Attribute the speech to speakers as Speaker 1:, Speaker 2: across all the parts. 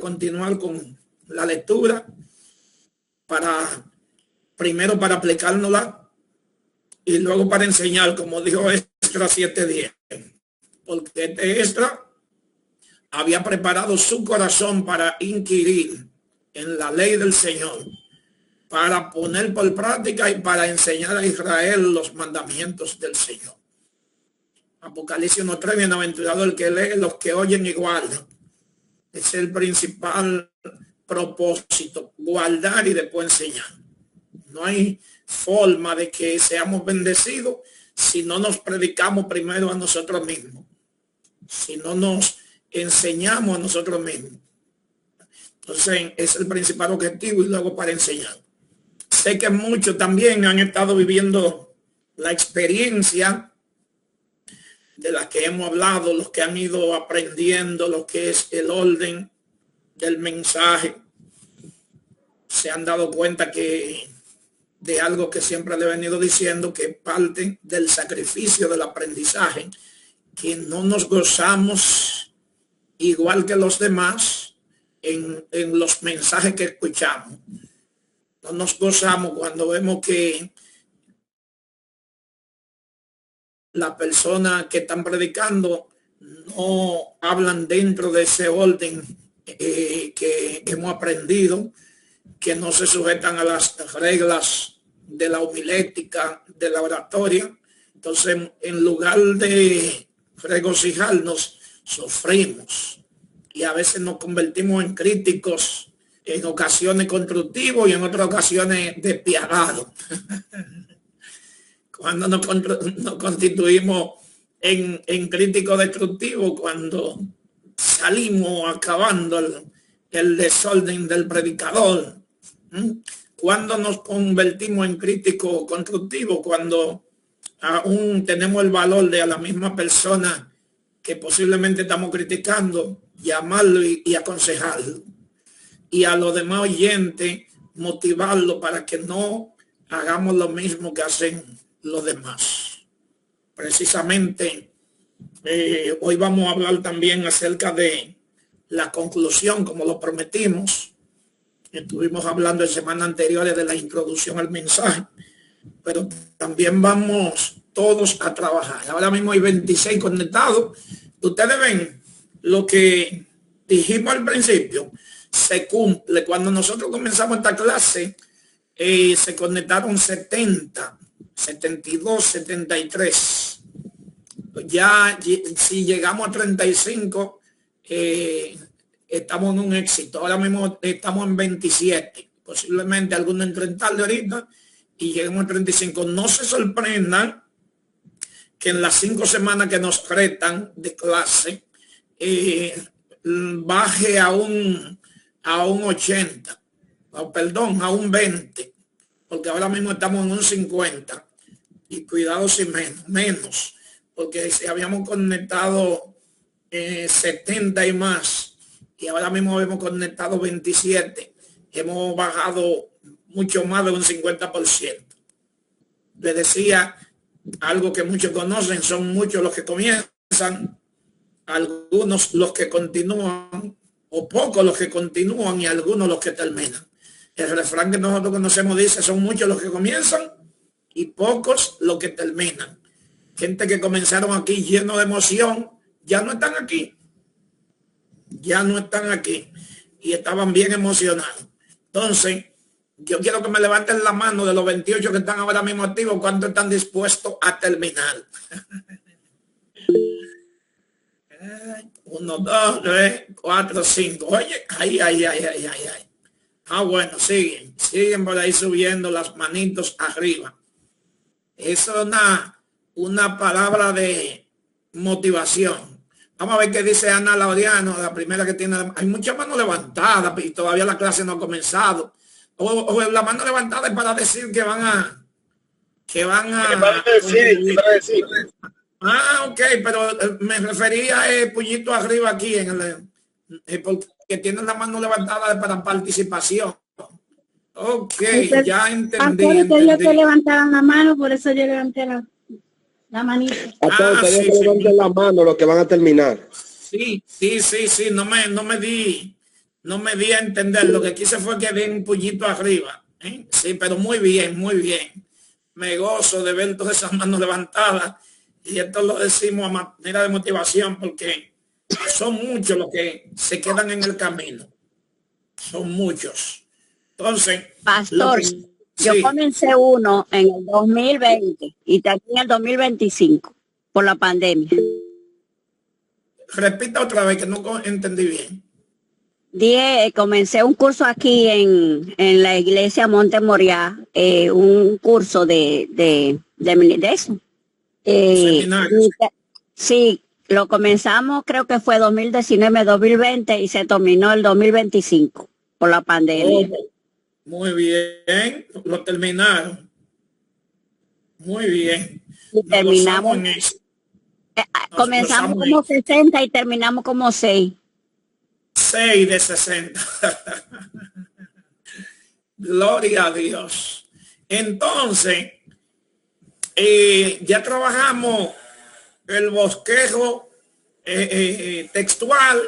Speaker 1: continuar con la lectura primero para aplicárnosla y luego para enseñar, como dijo Esdras 7:10, porque Esdras había preparado su corazón para inquirir en la ley del Señor, para poner por práctica y para enseñar a Israel los mandamientos del Señor. Apocalipsis 1:3, bienaventurado el que lee, los que oyen y guardan. Es el principal propósito, guardar y después enseñar. No hay forma de que seamos bendecidos si no nos predicamos primero a nosotros mismos, si no nos enseñamos a nosotros mismos. Entonces es el principal objetivo y luego para enseñar. Sé que muchos también han estado viviendo la experiencia de la que hemos hablado, los que han ido aprendiendo lo que es el orden del mensaje. Se han dado cuenta que de algo que siempre le he venido diciendo, que parte del sacrificio del aprendizaje, que no nos gozamos igual que los demás en los mensajes que escuchamos. No nos gozamos cuando vemos que la persona que están predicando no hablan dentro de ese orden que hemos aprendido, que no se sujetan a las reglas de la homilética, de la oratoria. Entonces, en lugar de regocijarnos, sufrimos y a veces nos convertimos en críticos, en ocasiones constructivos y en otras ocasiones despiadados. Cuando nos constituimos en críticos destructivos, cuando salimos acabando el desorden del predicador. Cuando nos convertimos en críticos constructivos, cuando aún tenemos el valor de a la misma persona que posiblemente estamos criticando, llamarlo y aconsejarlo. Y a los demás oyentes, motivarlo para que no hagamos lo mismo que hacen los demás. Precisamente, hoy vamos a hablar también acerca de la conclusión, como lo prometimos. Estuvimos hablando en semanas anteriores de la introducción al mensaje, pero también vamos todos a trabajar. Ahora mismo hay 26 conectados. Ustedes ven lo que dijimos al principio, se cumple. Cuando nosotros comenzamos esta clase, se conectaron 70, 72, 73. Ya si llegamos a 35, estamos en un éxito. Ahora mismo estamos en 27. Posiblemente algunos entren tarde ahorita y lleguemos a 35. No se sorprendan que en las 5 semanas que nos restan de clase baje a un 80, perdón, a un 20, porque ahora mismo estamos en un 50 y cuidado si menos, porque si habíamos conectado 70 y más y ahora mismo hemos conectado 27, hemos bajado mucho más de un 50%. Les decía algo que muchos conocen, son muchos los que comienzan, algunos los que continúan, o pocos los que continúan y algunos los que terminan. El refrán que nosotros conocemos dice, son muchos los que comienzan y pocos los que terminan. Gente que comenzaron aquí lleno de emoción, ya no están aquí. Ya no están aquí. Y estaban bien emocionados. Entonces, yo quiero que me levanten la mano de los 28 que están ahora mismo activos, ¿cuántos están dispuestos a terminar? 1, 2, 3, 4, 5. Oye, ay. Ah, bueno, siguen por ahí subiendo las manitos arriba. Eso es una palabra de motivación. Vamos a ver qué dice Ana Laureano, la primera que tiene. Hay muchas manos levantadas y todavía la clase no ha comenzado. O la mano levantada es para decir que van a decir. Ah, ok, pero me refería a puñito arriba aquí porque tienen la mano levantada para participación. Ok, entonces, ya entendí.
Speaker 2: Ellos te levantaban la mano, por eso yo levanté la manita.
Speaker 3: Ustedes levanten la mano los que van a terminar.
Speaker 1: Sí, no me di no me di a entender. Lo que quise fue que di un puñito arriba. Sí, pero muy bien, muy bien. Me gozo de ver todas esas manos levantadas. Y esto lo decimos a manera de motivación porque son muchos los que se quedan en el camino. Son muchos. Entonces,
Speaker 3: Pastor, yo
Speaker 1: sí.
Speaker 3: comencé uno en el 2020 y terminé en el 2025 por la pandemia.
Speaker 1: Repita otra vez que no entendí bien.
Speaker 3: Comencé un curso aquí en la iglesia Monte Moriah, un curso de eso. Sí, lo comenzamos, creo que fue 2019-2020 y se terminó el 2025 por la pandemia.
Speaker 1: Oh, muy bien, lo terminaron. Muy bien.
Speaker 3: Y terminamos. Comenzamos como 60 y terminamos como 6.
Speaker 1: 6 de 60. Gloria a Dios. Entonces, ya trabajamos el bosquejo textual,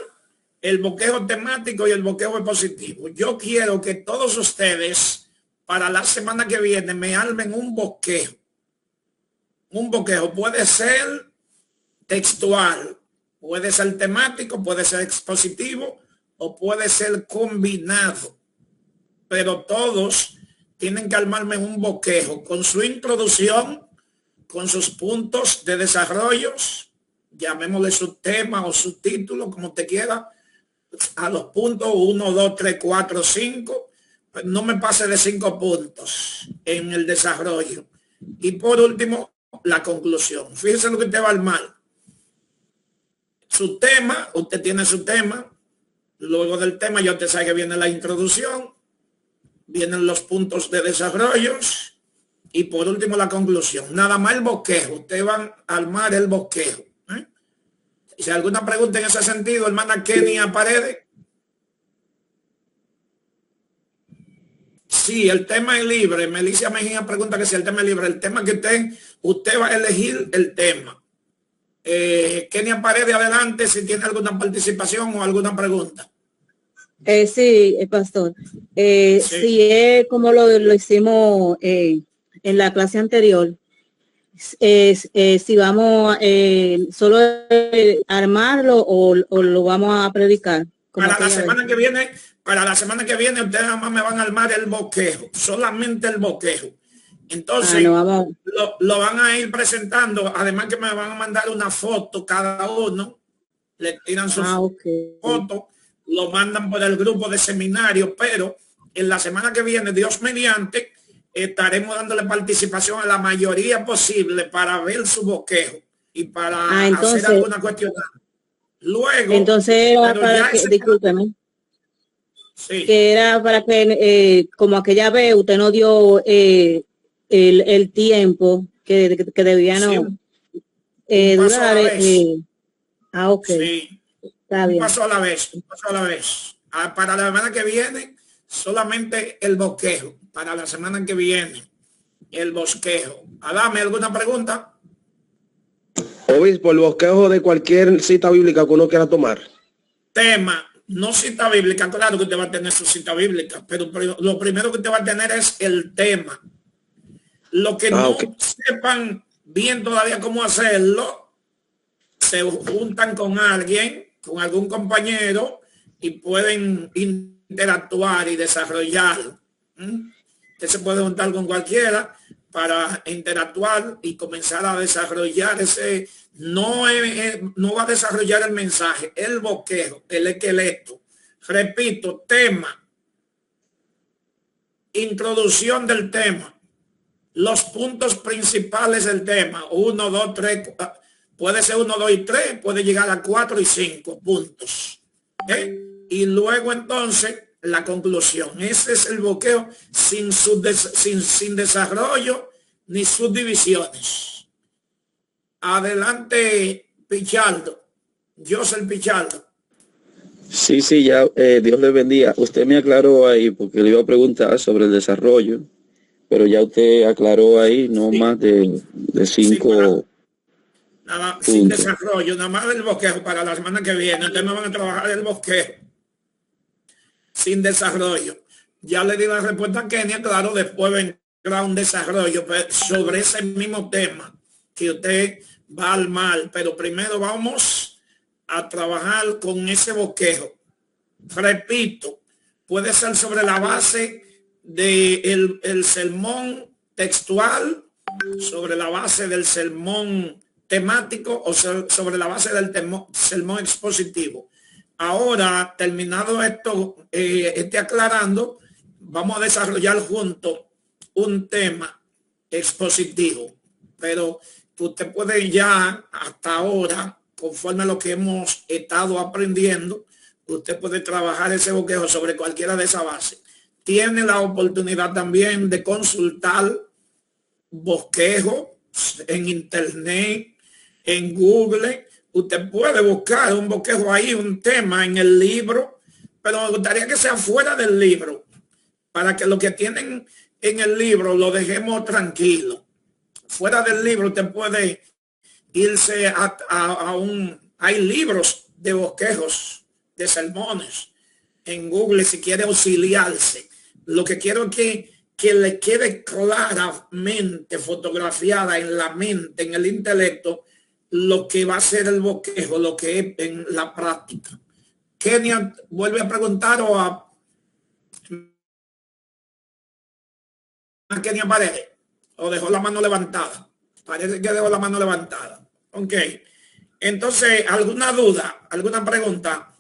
Speaker 1: el bosquejo temático y el bosquejo positivo. Yo quiero que todos ustedes para la semana que viene me armen un bosquejo. Un bosquejo puede ser textual, puede ser temático, puede ser expositivo o puede ser combinado. Pero todos tienen que armarme un bosquejo con su introducción, con sus puntos de desarrollo, llamémosle subtema o subtítulo, como te quiera, a los puntos 1, 2, 3, 4, 5. No me pase de 5 puntos en el desarrollo. Y por último, la conclusión. Fíjense lo que te va a armar. Su tema, usted tiene su tema. Luego del tema ya te sabe que viene la introducción, vienen los puntos de desarrollo y por último la conclusión. Nada más el bosquejo. Ustedes van a armar el bosquejo. Si hay alguna pregunta en ese sentido, hermana Kenia Paredes. Sí, el tema es libre. Melissa Mejía pregunta que si el tema es libre. El tema que usted va a elegir el tema. Kenia Paredes, adelante, si tiene alguna participación o alguna pregunta.
Speaker 4: Sí, pastor. Sí, es como lo hicimos en la clase anterior. Si vamos solo armarlo o lo vamos a predicar.
Speaker 1: Para la semana que viene, ustedes nada más me van a armar el bosquejo, solamente el bosquejo. Entonces, lo van a ir presentando, además que me van a mandar una foto cada uno, le tiran su foto, lo mandan por el grupo de seminario, pero en la semana que viene, Dios mediante, estaremos dándole participación a la mayoría posible para ver su bosquejo y para hacer alguna cuestión. Luego,
Speaker 4: entonces, discúlpeme.
Speaker 1: Sí.
Speaker 4: Que era para que, como aquella vez usted no dio el tiempo que debían durar. Ok.
Speaker 1: Sí.
Speaker 4: Está bien.
Speaker 1: Un paso a la vez. Para la semana que viene, solamente el bosquejo. Para la semana que viene, el bosquejo. Adame, ¿alguna pregunta?
Speaker 5: Obispo, el bosquejo de cualquier cita bíblica que uno quiera tomar.
Speaker 1: Tema. No cita bíblica, claro que usted va a tener su cita bíblica, pero lo primero que usted va a tener es el tema. Lo que no sepan bien todavía cómo hacerlo, se juntan con alguien, con algún compañero y pueden interactuar y desarrollar. Usted se puede juntar con cualquiera para interactuar y comenzar a desarrollar ese, no va a desarrollar el mensaje, el bosquejo, el esqueleto. Repito, tema, introducción del tema, los puntos principales del tema, 1, 2, 3, puede ser 1, 2 y 3, puede llegar a 4 y 5 puntos. Y luego entonces la conclusión. Ese es el bosquejo sin desarrollo ni subdivisiones. Adelante, Pichardo. Yo soy Pichardo.
Speaker 6: Sí, ya, Dios le bendiga. Usted me aclaró ahí porque le iba a preguntar sobre el desarrollo, pero ya usted aclaró ahí no más de 5
Speaker 1: nada, sin desarrollo, nada más del bosquejo para la semana que viene. Ustedes me van a trabajar el bosquejo. sin desarrollo. Ya le di la respuesta a Kenia, claro, después vendrá un desarrollo sobre ese mismo tema que usted va al mal, pero primero vamos a trabajar con ese bosquejo. Repito, puede ser sobre la base del el sermón textual, sobre la base del sermón temático o sobre la base del sermón expositivo. Ahora, terminado esto, aclarando, vamos a desarrollar juntos un tema expositivo, pero usted puede ya hasta ahora, conforme a lo que hemos estado aprendiendo, usted puede trabajar ese bosquejo sobre cualquiera de esas bases. Tiene la oportunidad también de consultar bosquejo en internet, en Google. Usted puede buscar un bosquejo ahí, un tema en el libro, pero me gustaría que sea fuera del libro, para que lo que tienen en el libro lo dejemos tranquilo. Fuera del libro usted puede irse hay libros de bosquejos, de sermones en Google si quiere auxiliarse. Lo que quiero es que le quede claramente fotografiada en la mente, en el intelecto, lo que va a ser el bosquejo, lo que es en la práctica. Kenia, vuelve a preguntar o a Kenia Paredes, o dejó la mano levantada. Parece que dejó la mano levantada. Ok. Entonces, ¿alguna duda? ¿Alguna pregunta?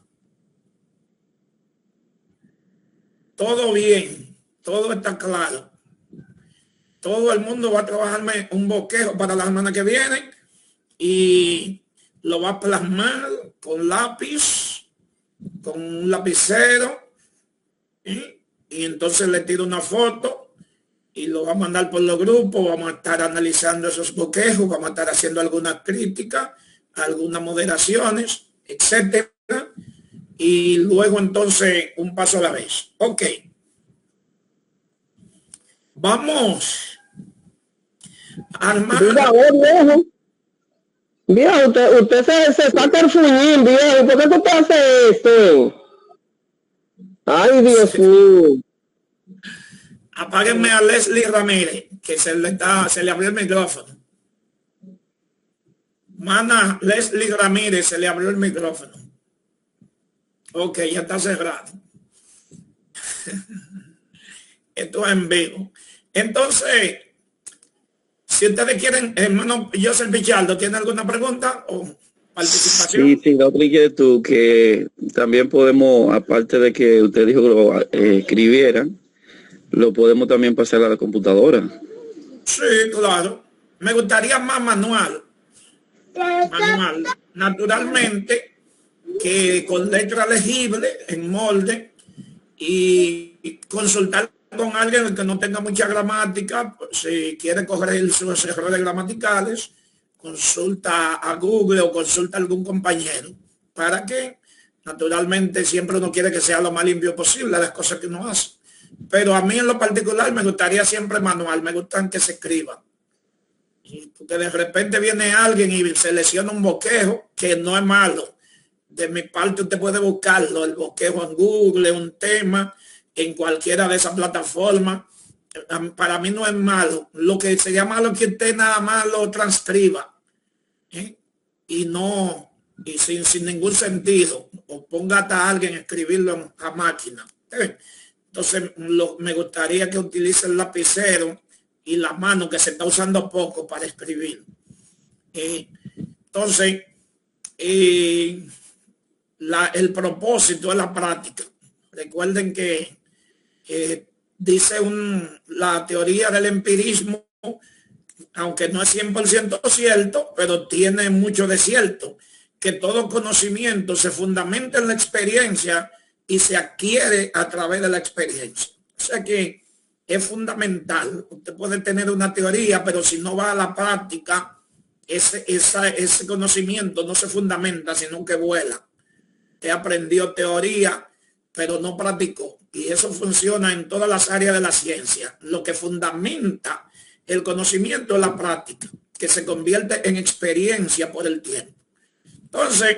Speaker 1: Todo bien, todo está claro. Todo el mundo va a trabajarme un bosquejo para la semana que viene y lo va a plasmar con lápiz, con un lapicero, y entonces le tiro una foto y lo va a mandar por los grupos. Vamos a estar analizando esos bosquejos, vamos a estar haciendo algunas críticas, algunas moderaciones, etcétera. Y luego entonces un paso a la vez. Ok. Vamos a armar.
Speaker 5: Viejo, usted se saca el fuñín, viejo. ¿Por qué usted hace esto? Ay, Dios mío.
Speaker 1: Apáguenme a Leslie Ramírez, que se le abrió el micrófono. Mana, Leslie Ramírez, se le abrió el micrófono. Ok, ya está cerrado. Esto es en vivo. Entonces, si ustedes quieren, hermano Joseph Pichardo, ¿tiene alguna pregunta o participación?
Speaker 6: Sí, la otra inquietud que también podemos, aparte de que usted dijo que lo escribieran, lo podemos también pasar a la computadora.
Speaker 1: Sí, claro. Me gustaría más manual. Naturalmente, que con letra legible, en molde, y consultar con alguien que no tenga mucha gramática. Pues, si quiere corregir sus errores gramaticales, consulta a Google o consulta a algún compañero, para que naturalmente siempre uno quiere que sea lo más limpio posible las cosas que uno hace. Pero a mí en lo particular me gustaría siempre manual, me gustan que se escriban. Porque de repente viene alguien y selecciona un bosquejo, que no es malo. De mi parte usted puede buscarlo, el bosquejo en Google, un tema, en cualquiera de esas plataformas. Para mí no es malo. Lo que sería malo es que usted nada más lo transcriba, y no, y sin ningún sentido, o ponga hasta a alguien a escribirlo a máquina. Entonces me gustaría que utilice el lapicero y la mano, que se está usando poco para escribir. Entonces, el propósito es la práctica. Recuerden que dice la teoría del empirismo, aunque no es 100% cierto, pero tiene mucho de cierto, que todo conocimiento se fundamenta en la experiencia y se adquiere a través de la experiencia. O sea que es fundamental. Usted puede tener una teoría, pero si no va a la práctica, ese conocimiento no se fundamenta, sino que vuela. Usted aprendió teoría, pero no practicó. Y eso funciona en todas las áreas de la ciencia. Lo que fundamenta el conocimiento es la práctica, que se convierte en experiencia por el tiempo. Entonces,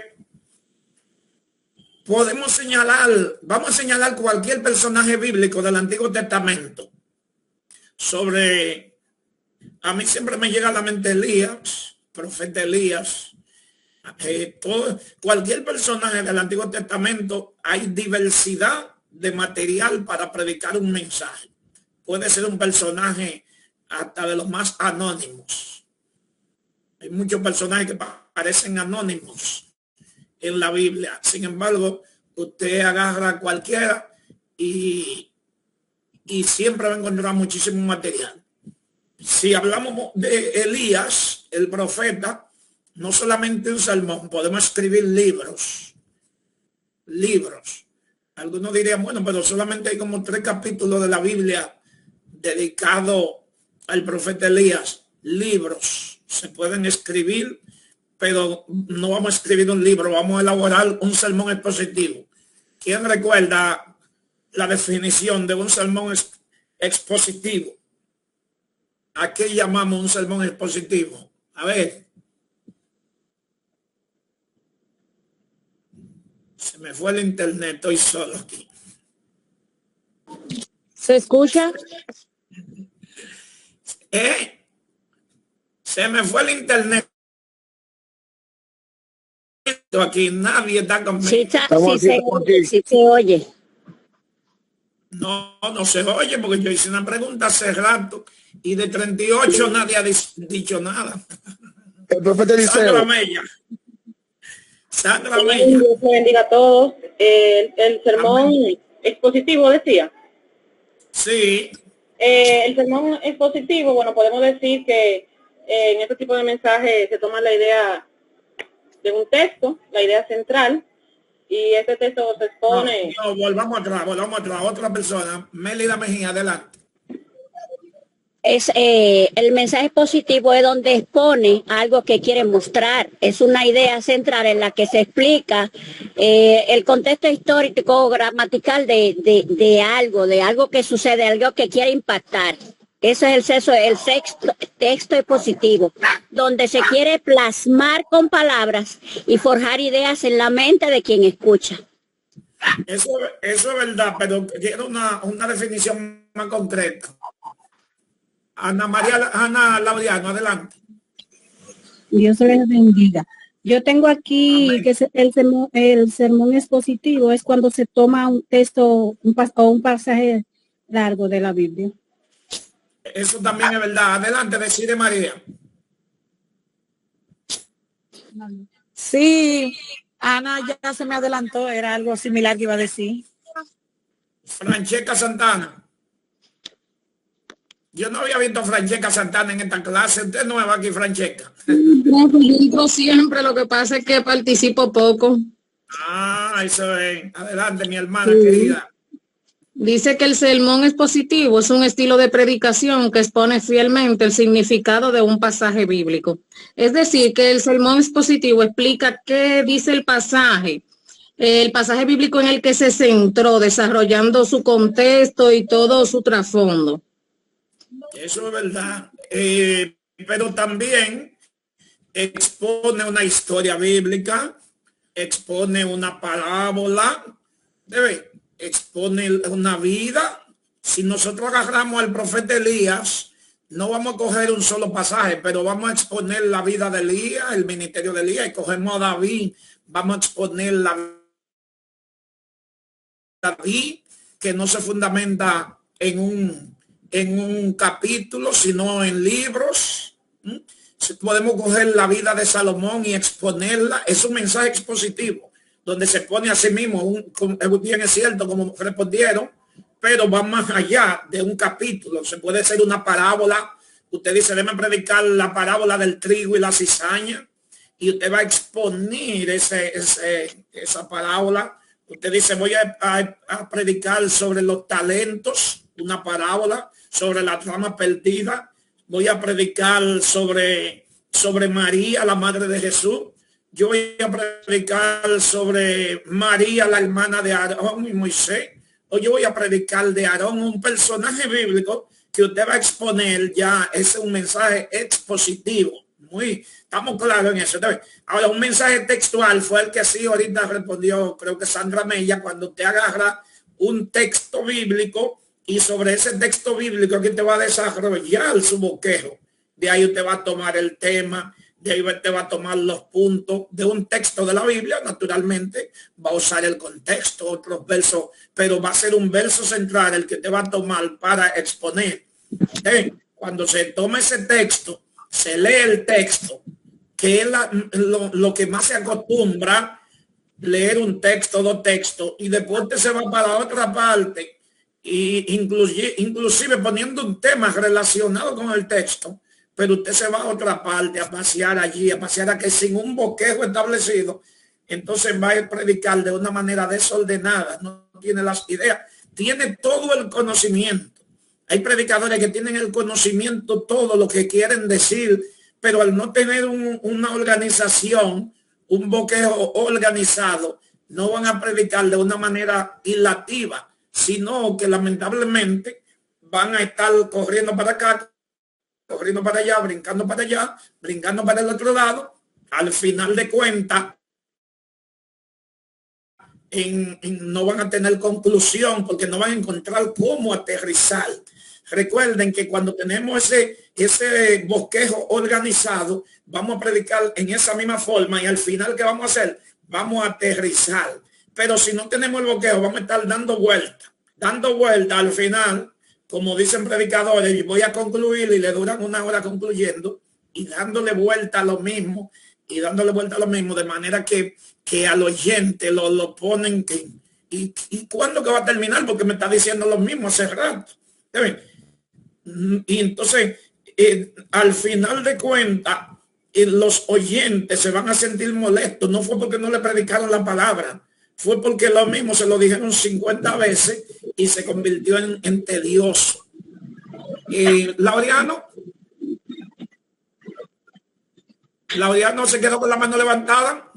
Speaker 1: podemos señalar, vamos a señalar cualquier personaje bíblico del Antiguo Testamento. A mí siempre me llega a la mente Elías, profeta Elías. Cualquier personaje del Antiguo Testamento, hay diversidad de material para predicar un mensaje. Puede ser un personaje hasta de los más anónimos. Hay muchos personajes que parecen anónimos en la Biblia. Sin embargo, usted agarra cualquiera y siempre va a encontrar muchísimo material. Si hablamos de Elías, el profeta, no solamente un sermón, podemos escribir libros. Algunos dirían, bueno, pero solamente hay como 3 capítulos de la Biblia dedicados al profeta Elías. Libros se pueden escribir, pero no vamos a escribir un libro, vamos a elaborar un sermón expositivo. ¿Quién recuerda la definición de un sermón expositivo? ¿A qué llamamos un sermón expositivo? A ver. Se me fue el internet, estoy solo aquí.
Speaker 4: ¿Se escucha?
Speaker 1: Se me fue el internet. Aquí nadie está conmigo.
Speaker 3: Sí se oye.
Speaker 1: No se oye porque yo hice una pregunta hace rato y de 38 nadie ha dicho nada.
Speaker 5: El profeta dice...
Speaker 1: Sandra Mella.
Speaker 7: Dios bendiga a todos. El sermón expositivo decía.
Speaker 1: Sí.
Speaker 7: El sermón expositivo, bueno, podemos decir que en este tipo de mensajes se toma la idea de un texto, la idea central, y este texto se expone...
Speaker 1: No, volvamos atrás, otra persona. Mélida Mejía, adelante.
Speaker 3: El mensaje positivo es donde expone algo que quiere mostrar. Es una idea central en la que se explica el contexto histórico gramatical de algo que sucede, algo que quiere impactar. Eso es el texto expositivo, donde se quiere plasmar con palabras y forjar ideas en la mente de quien escucha.
Speaker 1: Eso es verdad, pero quiero una definición más concreta. Ana Laudiano, adelante.
Speaker 2: Dios les bendiga. Yo tengo aquí Amén. Que el sermón expositivo es cuando se toma un texto o un pasaje largo de la Biblia.
Speaker 1: Eso también es verdad. Adelante, decide María.
Speaker 8: Sí, Ana ya se me adelantó, era algo similar que iba a decir.
Speaker 1: Francesca Santana. Yo no había visto a Francesca Santana en esta clase. Usted es nueva aquí, Francesca.
Speaker 9: No, pues yo entro siempre, lo que pasa es que participo poco.
Speaker 1: Eso es. Adelante, mi hermana querida.
Speaker 9: Dice que el sermón expositivo es un estilo de predicación que expone fielmente el significado de un pasaje bíblico. Es decir, que el sermón expositivo explica qué dice el pasaje bíblico en el que se centró, desarrollando su contexto y todo su trasfondo.
Speaker 1: Eso es verdad, pero también expone una historia bíblica, expone una parábola, expone una vida. Si nosotros agarramos al profeta Elías, no vamos a coger un solo pasaje, pero vamos a exponer la vida de Elías, el ministerio de Elías, y cogemos a David, vamos a exponer la vida de David, que no se fundamenta en un capítulo, sino en libros. Podemos coger la vida de Salomón y exponerla. Es un mensaje expositivo donde se pone a sí mismo, bien es cierto como respondieron, pero va más allá de un capítulo. Se puede ser una parábola. Usted dice, déjame predicar la parábola del trigo y la cizaña, y usted va a exponer esa parábola. Usted dice, voy a predicar sobre los talentos, una parábola, sobre la trama perdida. Voy a predicar sobre María, la madre de Jesús. Yo voy a predicar sobre María, la hermana de Aarón y Moisés. O yo voy a predicar de Aarón, un personaje bíblico que usted va a exponer. Ya es un mensaje expositivo, estamos claros en eso. Ahora, un mensaje textual fue el que sí ahorita respondió, creo que Sandra Mella, cuando usted agarra un texto bíblico y sobre ese texto bíblico que te va a desarrollar su bosquejo. De ahí usted va a tomar el tema, de ahí usted va a tomar los puntos de un texto de la Biblia, naturalmente va a usar el contexto, otros versos, pero va a ser un verso central el que te va a tomar para exponer. Cuando se toma ese texto, se lee el texto, que es lo que más se acostumbra, leer un texto, dos textos, y después usted se va para otra parte, y inclusive poniendo un tema relacionado con el texto, pero usted se va a otra parte a pasear allí, a pasear aquí sin un bosquejo establecido, entonces va a predicar de una manera desordenada, no tiene las ideas, tiene todo el conocimiento. Hay predicadores que tienen el conocimiento, todo lo que quieren decir, pero al no tener una organización, un bosquejo organizado, no van a predicar de una manera hilativa, sino que lamentablemente van a estar corriendo para acá, corriendo para allá, brincando para el otro lado. Al final de cuentas, no van a tener conclusión porque no van a encontrar cómo aterrizar. Recuerden que cuando tenemos ese bosquejo organizado, vamos a predicar en esa misma forma y al final, ¿qué vamos a hacer? Vamos a aterrizar. Pero si no tenemos el bosquejo, vamos a estar dando vuelta al final, como dicen predicadores, y voy a concluir y le duran una hora concluyendo y dándole vuelta a lo mismo de manera que al oyente lo ponen y ¿cuándo que va a terminar? Porque me está diciendo lo mismo hace rato. Y entonces al final de cuentas los oyentes se van a sentir molestos. No fue porque no le predicaron la palabra, fue porque lo mismo se lo dijeron 50 veces y se convirtió en tedioso. Laureano se quedó con la mano levantada.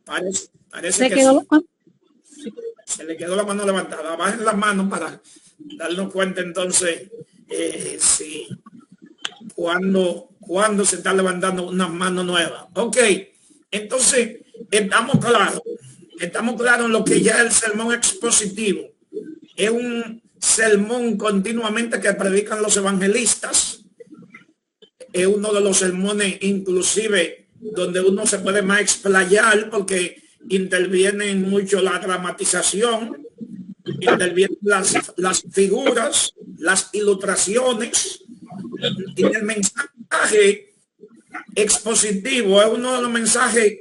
Speaker 1: Parece que se le quedó la mano levantada. Bajen la mano para darnos cuenta entonces si cuando se está levantando una mano nueva. Ok, entonces estamos claros en lo que ya es el sermón expositivo. Es un sermón continuamente que predican los evangelistas. Es uno de los sermones inclusive donde uno se puede más explayar porque interviene mucho la dramatización, intervienen las figuras, las ilustraciones, y el mensaje expositivo es uno de los mensajes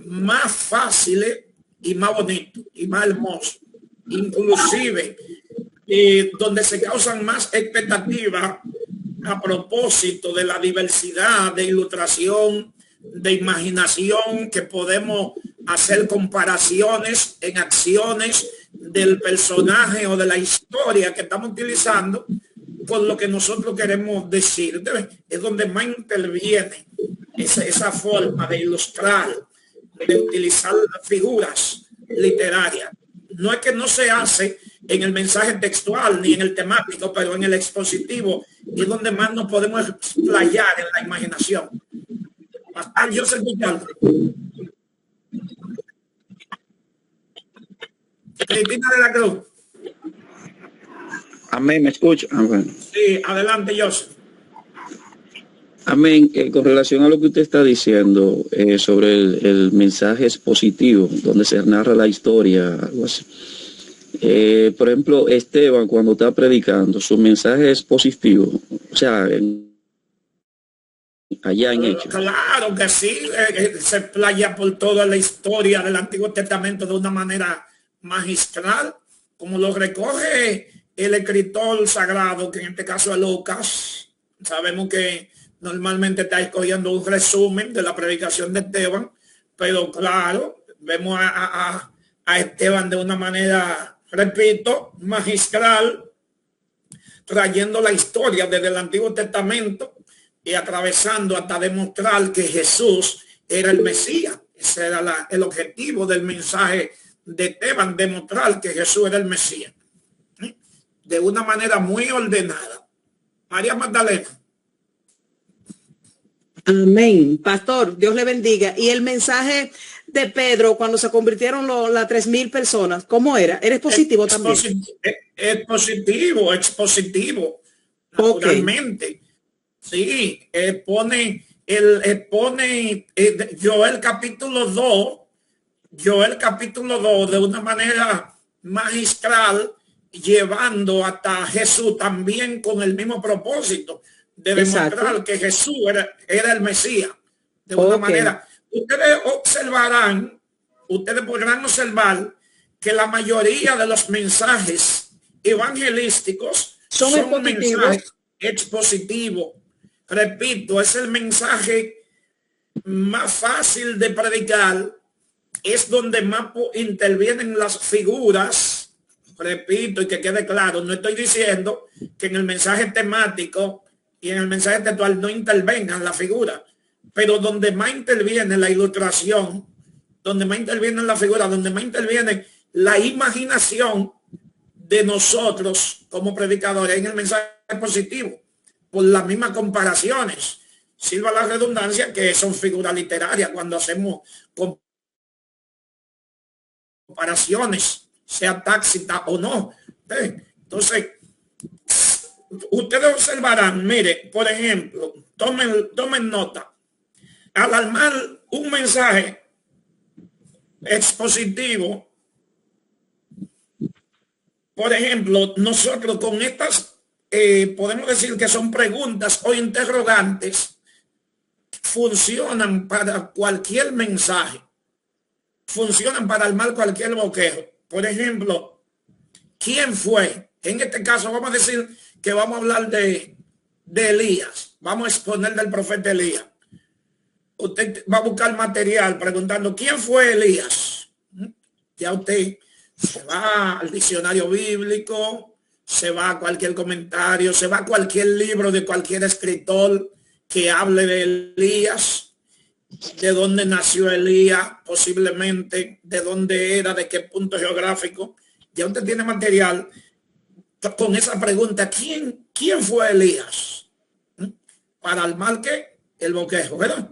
Speaker 1: más fáciles y más bonitos y más hermosos, inclusive donde se causan más expectativas a propósito de la diversidad de ilustración, de imaginación, que podemos hacer comparaciones en acciones del personaje o de la historia que estamos utilizando con lo que nosotros queremos decir. Es donde más interviene esa forma de ilustrar, de utilizar figuras literarias. No es que no se hace en el mensaje textual ni en el temático, pero en el expositivo es donde más nos podemos explayar en la imaginación. Yo sé Cristina de la Cruz.
Speaker 6: Amén, ¿me escucha? Bueno.
Speaker 1: Sí, adelante, Joseph.
Speaker 6: Amén. Con relación a lo que usted está diciendo sobre el mensaje expositivo, donde se narra la historia, algo así. Por ejemplo, Esteban, cuando está predicando, su mensaje es positivo, o sea, allá en Hechos.
Speaker 1: Claro que sí, se playa por toda la historia del Antiguo Testamento de una manera magistral, como lo recoge el escritor sagrado, que en este caso es Lucas. Sabemos que normalmente está escogiendo un resumen de la predicación de Esteban, pero claro, vemos a Esteban de una manera, repito, magistral, trayendo la historia desde el Antiguo Testamento y atravesando hasta demostrar que Jesús era el Mesías. Ese era el objetivo del mensaje de Esteban, demostrar que Jesús era el Mesías. De una manera muy ordenada. María Magdalena.
Speaker 10: Amén. Pastor, Dios le bendiga. Y el mensaje de Pedro cuando se convirtieron las 3,000 personas, ¿cómo era? ¿Eres positivo también?
Speaker 1: Es positivo, naturalmente. Sí, pone Joel capítulo 2 de una manera magistral, llevando hasta Jesús también con el mismo propósito de demostrar que Jesús era el Mesías. De una manera, ustedes podrán observar que la mayoría de los mensajes evangelísticos son mensajes expositivos. Repito, es el mensaje más fácil de predicar, es donde más intervienen las figuras. Repito, y que quede claro, no estoy diciendo que en el mensaje temático y en el mensaje textual no intervengan las figuras, pero donde más interviene la ilustración, donde más interviene la figura, donde más interviene la imaginación de nosotros como predicadores en el mensaje positivo, por las mismas comparaciones, sirva la redundancia, que son figuras literarias cuando hacemos comparaciones, sea tácita o no. Entonces, ustedes observarán, mire, por ejemplo, tomen nota, al armar un mensaje expositivo, por ejemplo, nosotros con estas podemos decir que son preguntas o interrogantes, funcionan para cualquier mensaje, funcionan para armar cualquier bosquejo. Por ejemplo, ¿quién fue? En este caso vamos a decir que vamos a hablar de Elías, vamos a exponer del profeta Elías. Usted va a buscar material preguntando ¿quién fue Elías? Ya usted se va al diccionario bíblico, se va a cualquier comentario, se va a cualquier libro de cualquier escritor que hable de Elías, de dónde nació Elías, posiblemente, de dónde era, de qué punto geográfico. Ya usted tiene material con esa pregunta, ¿quién fue Elías? Para armar ¿qué? El bosquejo, ¿verdad?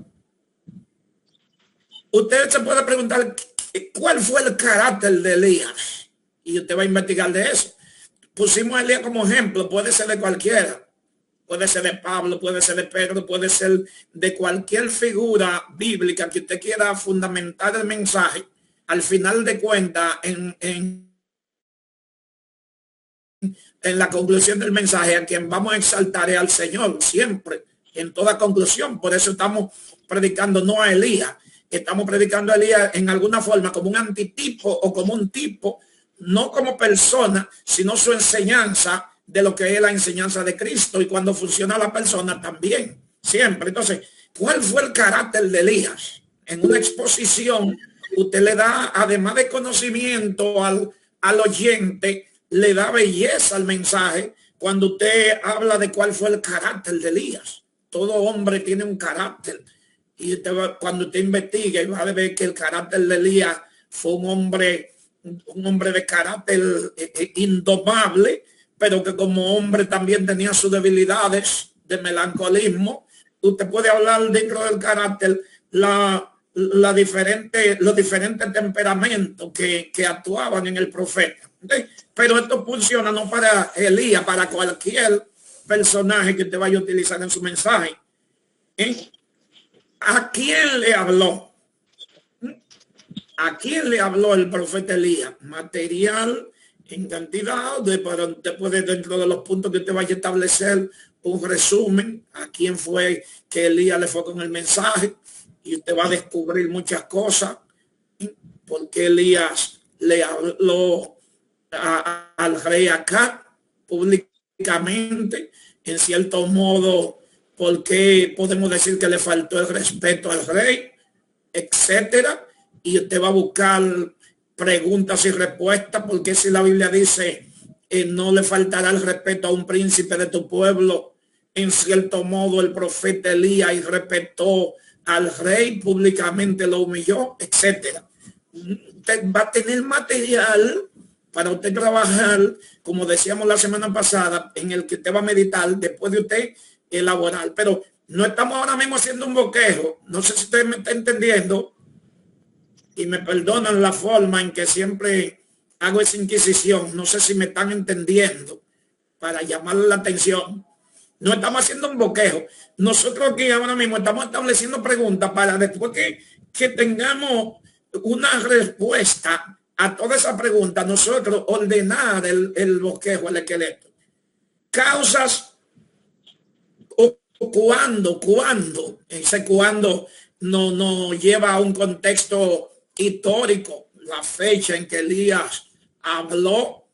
Speaker 1: Usted se puede preguntar ¿cuál fue el carácter de Elías? Y usted va a investigar de eso. Pusimos a Elías como ejemplo, puede ser de cualquiera, puede ser de Pablo, puede ser de Pedro, puede ser de cualquier figura bíblica que usted quiera fundamentar el mensaje. Al final de cuentas, en la conclusión del mensaje, a quien vamos a exaltar es al Señor, siempre, en toda conclusión. Por eso estamos predicando no a Elías, estamos predicando a Elías en alguna forma como un antitipo o como un tipo, no como persona, sino su enseñanza de lo que es la enseñanza de Cristo, y cuando funciona la persona también, siempre. Entonces, ¿cuál fue el carácter de Elías? En una exposición, usted le da, además de conocimiento al oyente, le da belleza al mensaje cuando usted habla de cuál fue el carácter de Elías. Todo hombre tiene un carácter, y cuando usted investiga y va a ver que el carácter de Elías fue un hombre de carácter indomable, pero que como hombre también tenía sus debilidades de melancolismo. Usted puede hablar dentro del carácter los diferentes temperamentos que actuaban en el profeta. ¿Okay? Pero esto funciona no para Elías, para cualquier personaje que usted vaya a utilizar en su mensaje. ¿A quién le habló? ¿A quién le habló el profeta Elías? Material en cantidad, para usted puede, dentro de los puntos que usted vaya a establecer, un resumen a quién fue que Elías le fue con el mensaje, y usted va a descubrir muchas cosas, porque Elías le habló al rey Acab públicamente, en cierto modo, porque podemos decir que le faltó el respeto al rey, etcétera. Y usted va a buscar preguntas y respuestas, porque si la Biblia dice no le faltará el respeto a un príncipe de tu pueblo, en cierto modo el profeta Elías y respetó al rey, públicamente lo humilló, etcétera. Usted va a tener material para usted trabajar, como decíamos la semana pasada, en el que usted va a meditar después de usted elaborar. Pero No estamos ahora mismo haciendo un bosquejo. No sé si usted me está entendiendo y me perdonan la forma en que siempre hago esa inquisición. No sé si me están entendiendo para llamarle la atención. No estamos haciendo un bosquejo. Nosotros aquí ahora mismo estamos estableciendo preguntas para después que tengamos una respuesta a toda esa pregunta, nosotros ordenar el bosquejo, el esqueleto. Causas o cuándo. Ese cuándo no lleva a un contexto histórico, la fecha en que Elías habló,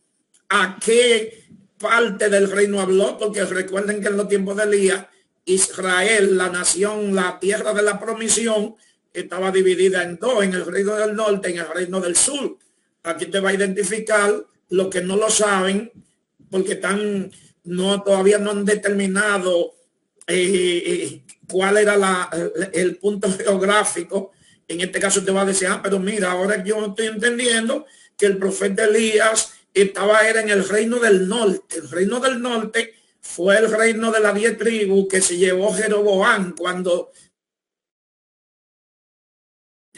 Speaker 1: a qué parte del reino habló, porque recuerden que en los tiempos de Elías, Israel, la nación, la tierra de la promisión, estaba dividida en dos, en el reino del norte y en el reino del sur. Aquí te va a identificar los que no lo saben, porque todavía no han determinado cuál era el punto geográfico. En este caso te va a decir, pero mira, ahora yo estoy entendiendo que el profeta Elías era en el reino del norte. El reino del norte fue el reino de las 10 tribus que se llevó Jeroboam cuando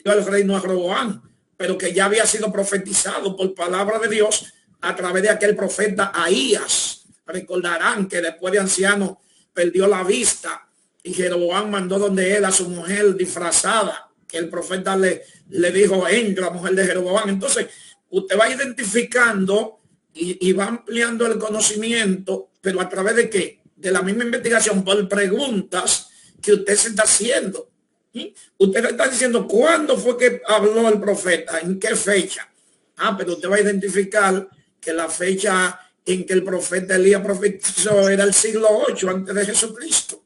Speaker 1: el reino a Roboam, pero que ya había sido profetizado por palabra de Dios a través de aquel profeta Ahías. Recordarán que después de anciano perdió la vista y Jeroboam mandó donde él a su mujer disfrazada, que el profeta le dijo, entra, mujer de Jeroboam. Entonces usted va identificando y va ampliando el conocimiento, pero a través de qué? De la misma investigación, por preguntas que usted se está haciendo. Usted está diciendo cuándo fue que habló el profeta, en qué fecha. Pero usted va a identificar que la fecha en que el profeta Elías profetizó era el siglo 8 antes de Jesucristo.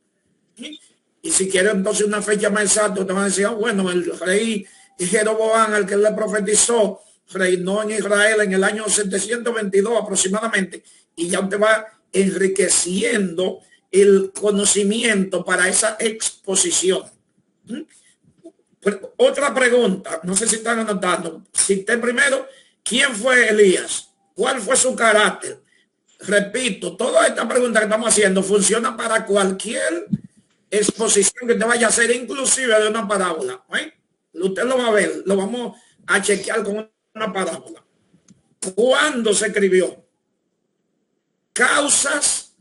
Speaker 1: Y si quiere entonces una fecha más exacta, usted va a decir, bueno, el rey Jeroboam, al que le profetizó, reinó en Israel en el año 722 aproximadamente, y ya usted va enriqueciendo el conocimiento para esa exposición. Otra pregunta, no sé si están anotando. Cité primero, ¿quién fue Elías? ¿Cuál fue su carácter? Repito, toda esta pregunta que estamos haciendo funciona para cualquier exposición que te vaya a hacer, inclusive de una parábola. Usted lo va a ver, lo vamos a chequear con una parábola. ¿Cuándo se escribió? Causas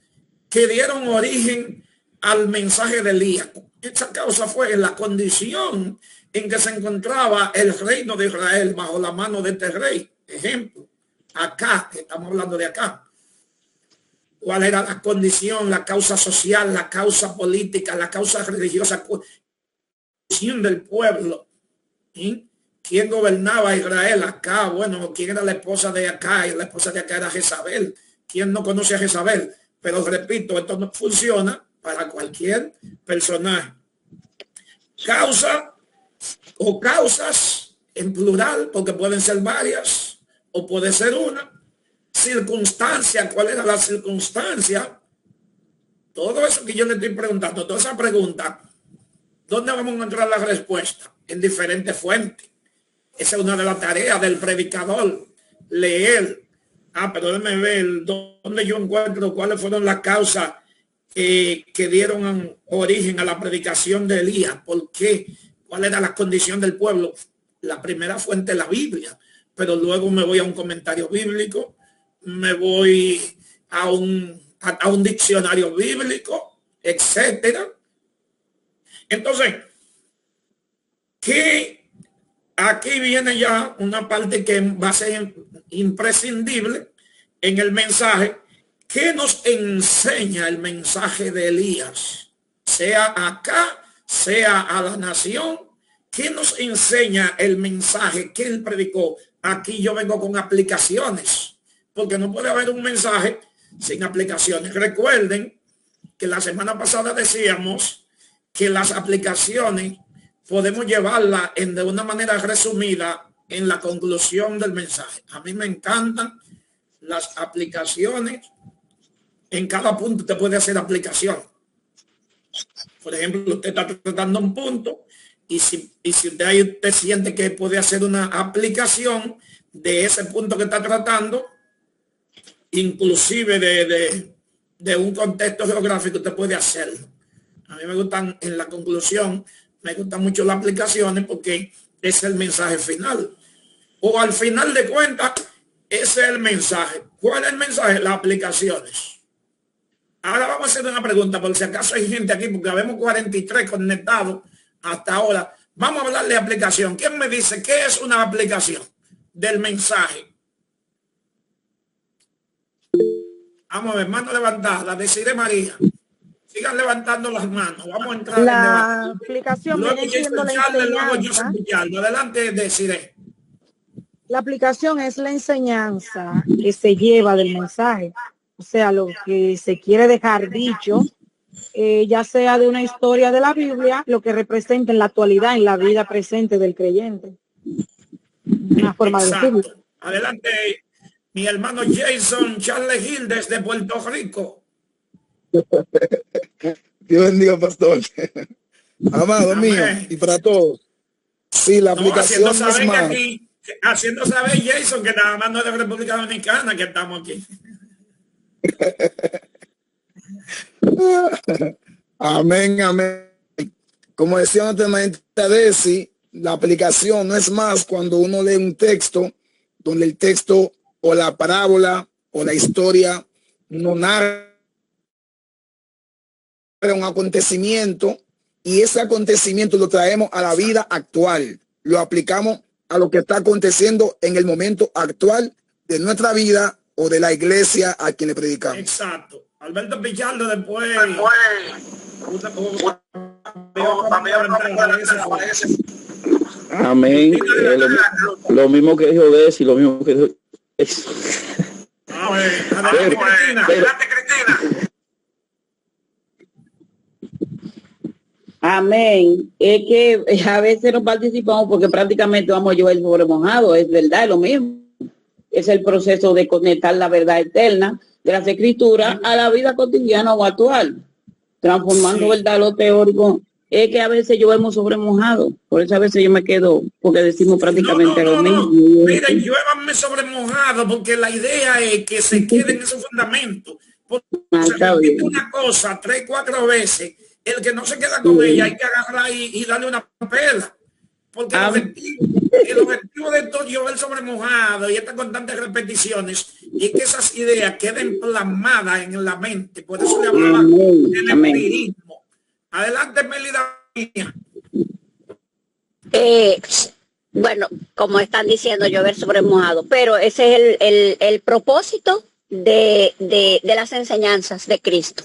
Speaker 1: que dieron origen al mensaje de Elías. Esa causa fue en la condición en que se encontraba el reino de Israel bajo la mano de este rey. Ejemplo, acá, estamos hablando de acá. ¿Cuál era la condición, la causa social, la causa política, la causa religiosa, condición del pueblo? ¿Quién gobernaba a Israel acá? Bueno, ¿quién era la esposa de acá? Y la esposa de acá era Jezabel. ¿Quién no conoce a Jezabel? Pero repito, esto no funciona para cualquier personaje. Causa o causas en plural, porque pueden ser varias o puede ser una. Circunstancia, ¿cuál era la circunstancia? Todo eso que yo le estoy preguntando, toda esa pregunta, ¿dónde vamos a encontrar la respuesta? En diferentes fuentes. Esa es una de las tareas del predicador, leer. Pero déjeme ver dónde yo encuentro cuáles fueron las causas que dieron origen a la predicación de Elías. ¿Por qué? ¿Cuál era la condición del pueblo? La primera fuente es la Biblia, pero luego me voy a un comentario bíblico, me voy a un diccionario bíblico, etcétera. Entonces, aquí viene ya una parte que va a ser imprescindible en el mensaje. ¿Qué nos enseña el mensaje de Elías? Sea acá, sea a la nación. ¿Qué nos enseña el mensaje que él predicó? Aquí yo vengo con aplicaciones, porque no puede haber un mensaje sin aplicaciones. Recuerden que la semana pasada decíamos que las aplicaciones podemos llevarlas de una manera resumida en la conclusión del mensaje. A mí me encantan las aplicaciones. En cada punto usted puede hacer aplicación. Por ejemplo, usted está tratando un punto y si usted siente que puede hacer una aplicación de ese punto que está tratando, inclusive de un contexto geográfico, usted puede hacerlo. A mí me gustan, en la conclusión, me gustan mucho las aplicaciones porque es el mensaje final. O al final de cuentas, ese es el mensaje. ¿Cuál es el mensaje? Las aplicaciones. Ahora vamos a hacer una pregunta, por si acaso hay gente aquí, porque habemos 43 conectados hasta ahora. Vamos a hablar de aplicación. ¿Quién me dice qué es una aplicación del mensaje? Vamos a ver, mano levantada, deciré María. Sigan levantando las manos. Vamos a entrar en debate.
Speaker 8: La aplicación viene siendo la enseñanza.
Speaker 1: Adelante, deciré.
Speaker 8: La aplicación es la enseñanza que se lleva del mensaje. O sea, lo que se quiere dejar dicho, ya sea de una historia de la Biblia, lo que representa en la actualidad, en la vida presente del creyente. Una forma de decirlo.
Speaker 1: Adelante, mi hermano Jason Charles Gil desde Puerto Rico.
Speaker 11: Dios bendiga, pastor. Amado mío, y para todos. Sí, la aplicación es más.
Speaker 1: Aquí, haciendo saber, Jason, que nada más no es de República Dominicana que estamos aquí.
Speaker 11: Amén, amén. Como decía nuestra maestra Desi, la aplicación no es más cuando uno lee un texto donde el texto o la parábola o la historia no narra un acontecimiento y ese acontecimiento lo traemos a la vida actual, lo aplicamos a lo que está aconteciendo en el momento actual de nuestra vida o de la iglesia a quien le predicamos.
Speaker 1: Exacto. Alberto Pichardo después.
Speaker 6: Amén. Lo mismo que dijo Desi, lo mismo que dijo.
Speaker 1: Adelante, Cristina.
Speaker 12: Amén. Es que a veces no participamos porque prácticamente vamos a llover sobre mojado, es verdad, es lo mismo. Es el proceso de conectar la verdad eterna de las escrituras a la vida cotidiana o actual, transformando verdad lo teórico. Es que a veces llovemos sobre mojado, por eso a veces yo me quedo, porque decimos prácticamente lo mismo.
Speaker 1: Miren, lluévanme sobre mojado, porque la idea es que se quede en esos fundamentos. Se repite una cosa 3, 4 veces. El que no se queda con ella hay que agarrar y darle una pela. Porque el objetivo de todo llover sobre mojado y estas constantes repeticiones es que esas ideas queden plasmadas en la mente. Por eso le hablaba del empirismo. Adelante, Melida.
Speaker 3: Bueno, como están diciendo, llover sobre mojado, pero ese es el propósito de las enseñanzas de Cristo.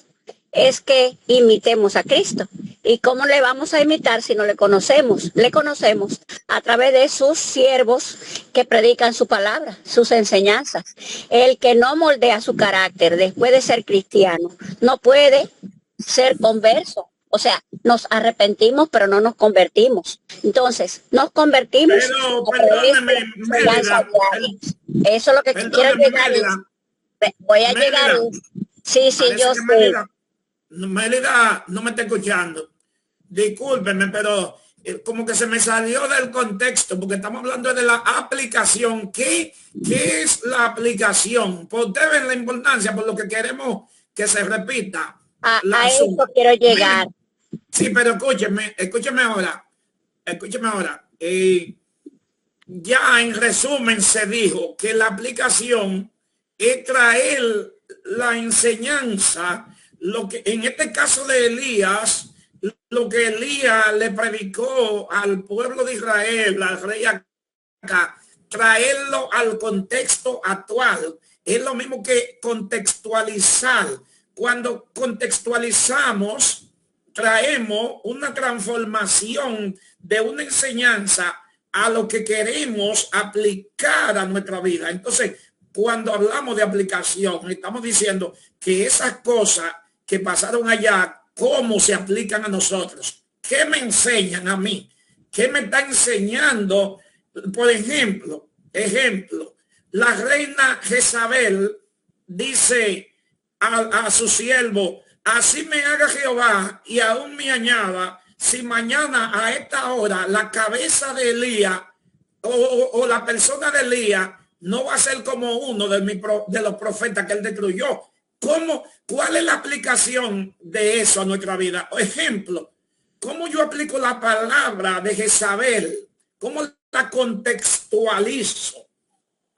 Speaker 3: Es que imitemos a Cristo. ¿Y cómo le vamos a imitar si no le conocemos? Le conocemos a través de sus siervos que predican su palabra, sus enseñanzas. El que no moldea su carácter después de ser cristiano no puede ser converso. O sea, nos arrepentimos, pero no nos convertimos. Entonces, nos convertimos.
Speaker 1: Pero, perdóneme,
Speaker 3: eso es lo que quiero llegar. Voy a llegar. Sí, yo sé.
Speaker 1: Melida no me está escuchando. Discúlpenme, pero como que se me salió del contexto, porque estamos hablando de la aplicación. ¿Qué es la aplicación? Pues ustedes ven la importancia, por lo que queremos que se repita.
Speaker 3: A eso quiero llegar.
Speaker 1: Sí, pero escúcheme ahora. Ya en resumen se dijo que la aplicación es traer la enseñanza, lo que en este caso de Elías, lo que Elías le predicó al pueblo de Israel, al rey Acab, traerlo al contexto actual. Es lo mismo que contextualizar. Cuando contextualizamos, traemos una transformación de una enseñanza a lo que queremos aplicar a nuestra vida. Entonces, cuando hablamos de aplicación, estamos diciendo que esas cosas que pasaron allá, ¿cómo se aplican a nosotros? ¿Qué me enseñan a mí? ¿Qué me está enseñando? Por ejemplo, la reina Jezabel dice a su siervo: así me haga Jehová y aún me añada, si mañana a esta hora la cabeza de Elías o la persona de Elías no va a ser como uno de los profetas que él destruyó. ¿Cuál es la aplicación de eso a nuestra vida? Ejemplo, ¿cómo yo aplico la palabra de Jezabel? ¿Cómo la contextualizo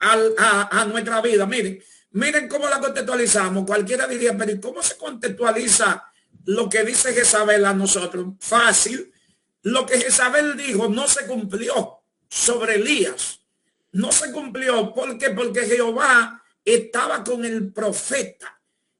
Speaker 1: a nuestra vida? Miren cómo la contextualizamos. Cualquiera diría, pero ¿cómo se contextualiza lo que dice Jezabel a nosotros? Fácil. Lo que Jezabel dijo no se cumplió sobre Elías. No se cumplió. ¿Por qué? Porque Jehová estaba con el profeta.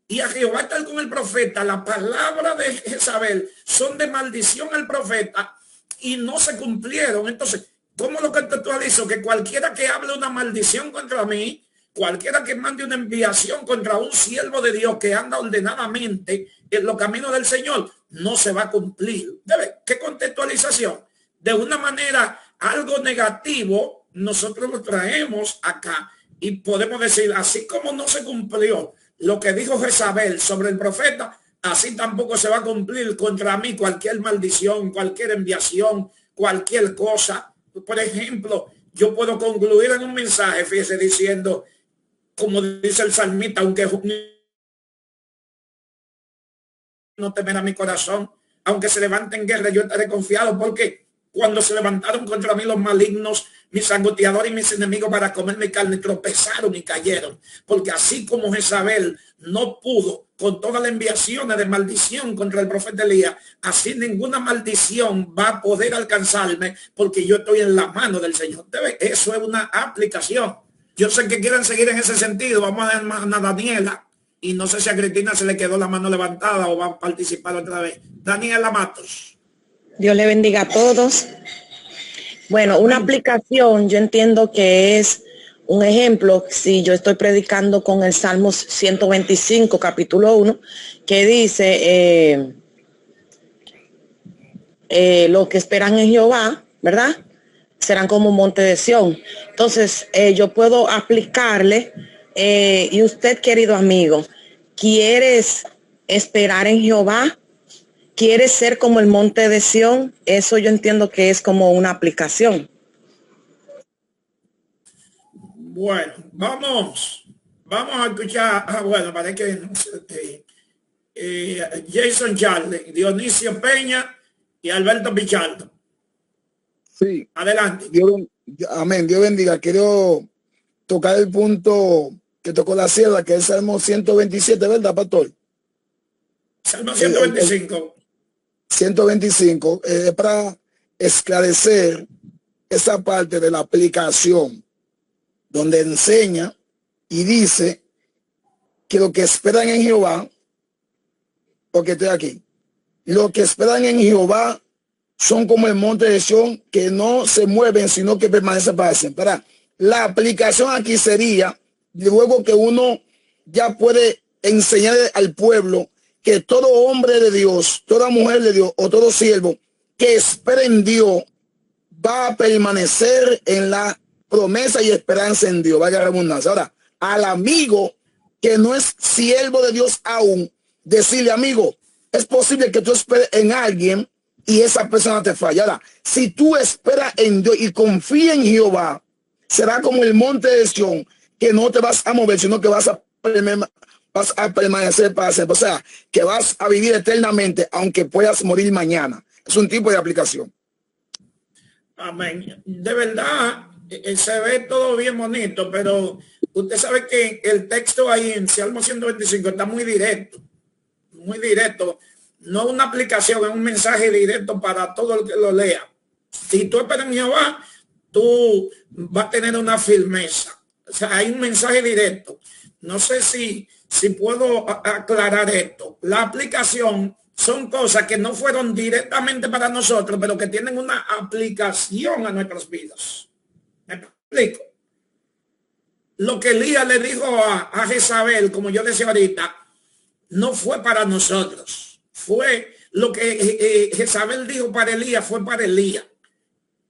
Speaker 1: Y a Jehová estar con el profeta, la palabra de Jezabel son de maldición al profeta y no se cumplieron. Entonces, ¿cómo lo contextualizo? Que cualquiera que hable una maldición contra mí, cualquiera que mande una enviación contra un siervo de Dios que anda ordenadamente en los caminos del Señor, no se va a cumplir. ¿Qué contextualización? De una manera, algo negativo, nosotros lo traemos acá y podemos decir, así como no se cumplió lo que dijo Jezabel sobre el profeta, así tampoco se va a cumplir contra mí cualquier maldición, cualquier enviación, cualquier cosa. Por ejemplo, yo puedo concluir en un mensaje, fíjese, diciendo, como dice el salmista, aunque no temerá mi corazón, aunque se levante en guerra, yo estaré confiado, porque cuando se levantaron contra mí los malignos, mis angustiadores y mis enemigos para comer mi carne, tropezaron y cayeron. Porque así como Jezabel no pudo con todas las enviaciones de maldición contra el profeta Elías, así ninguna maldición va a poder alcanzarme, porque yo estoy en la mano del Señor. Eso es una aplicación. Yo sé que quieren seguir en ese sentido. Vamos a dar más a Daniela. Y no sé si a Cristina se le quedó la mano levantada o va a participar otra vez. Daniela Matos.
Speaker 13: Dios le bendiga a todos. Bueno, una aplicación, yo entiendo que es un ejemplo, si yo estoy predicando con el Salmos 125, capítulo 1, que dice, los que esperan en Jehová, ¿verdad? Serán como monte de Sión. Entonces, yo puedo aplicarle, y usted, querido amigo, ¿quieres esperar en Jehová? ¿Quieres ser como el monte de Sión? Eso yo entiendo que es como una aplicación.
Speaker 1: Bueno, vamos a escuchar. Bueno, parece que no sé, Jason Charlie, Dionisio Peña y Alberto Pichardo.
Speaker 11: Sí.
Speaker 1: Adelante.
Speaker 11: Amén. Dios bendiga. Quiero tocar el punto que tocó la sierra, que es el Salmo 127, ¿verdad, pastor?
Speaker 1: Salmo 125.
Speaker 11: 125, para esclarecer esa parte de la aplicación, donde enseña y dice que lo que esperan en Jehová, porque estoy aquí, lo que esperan en Jehová son como el monte de Sión, que no se mueven, sino que permanecen para siempre. La aplicación aquí sería, luego que uno ya puede enseñar al pueblo que todo hombre de Dios, toda mujer de Dios o todo siervo que espera en Dios va a permanecer en la promesa y esperanza en Dios. Vaya redundancia. Ahora, al amigo que no es siervo de Dios aún, decirle, amigo, es posible que tú esperes en alguien y esa persona te falla. Ahora, si tú esperas en Dios y confías en Jehová, será como el monte de Sión, que no te vas a mover, sino que vas a permanecer para siempre. O sea, que vas a vivir eternamente, aunque puedas morir mañana. Es un tipo de aplicación.
Speaker 1: Amén. De verdad, se ve todo bien bonito, pero usted sabe que el texto ahí en Salmo 125 está muy directo. Muy directo. No una aplicación, es un mensaje directo para todo el que lo lea. Si tú esperas en Jehová, tú vas a tener una firmeza. O sea, hay un mensaje directo. No sé si puedo aclarar esto. La aplicación son cosas que no fueron directamente para nosotros, pero que tienen una aplicación a nuestras vidas. ¿Me explico? Lo que Elías le dijo a Jezabel, como yo decía ahorita, no fue para nosotros. Fue lo que Jezabel dijo para Elías, fue para Elías.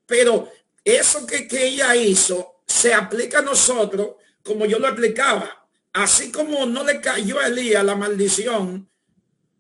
Speaker 1: Pero eso que ella hizo se aplica a nosotros, como yo lo explicaba. Así como no le cayó a Elías la maldición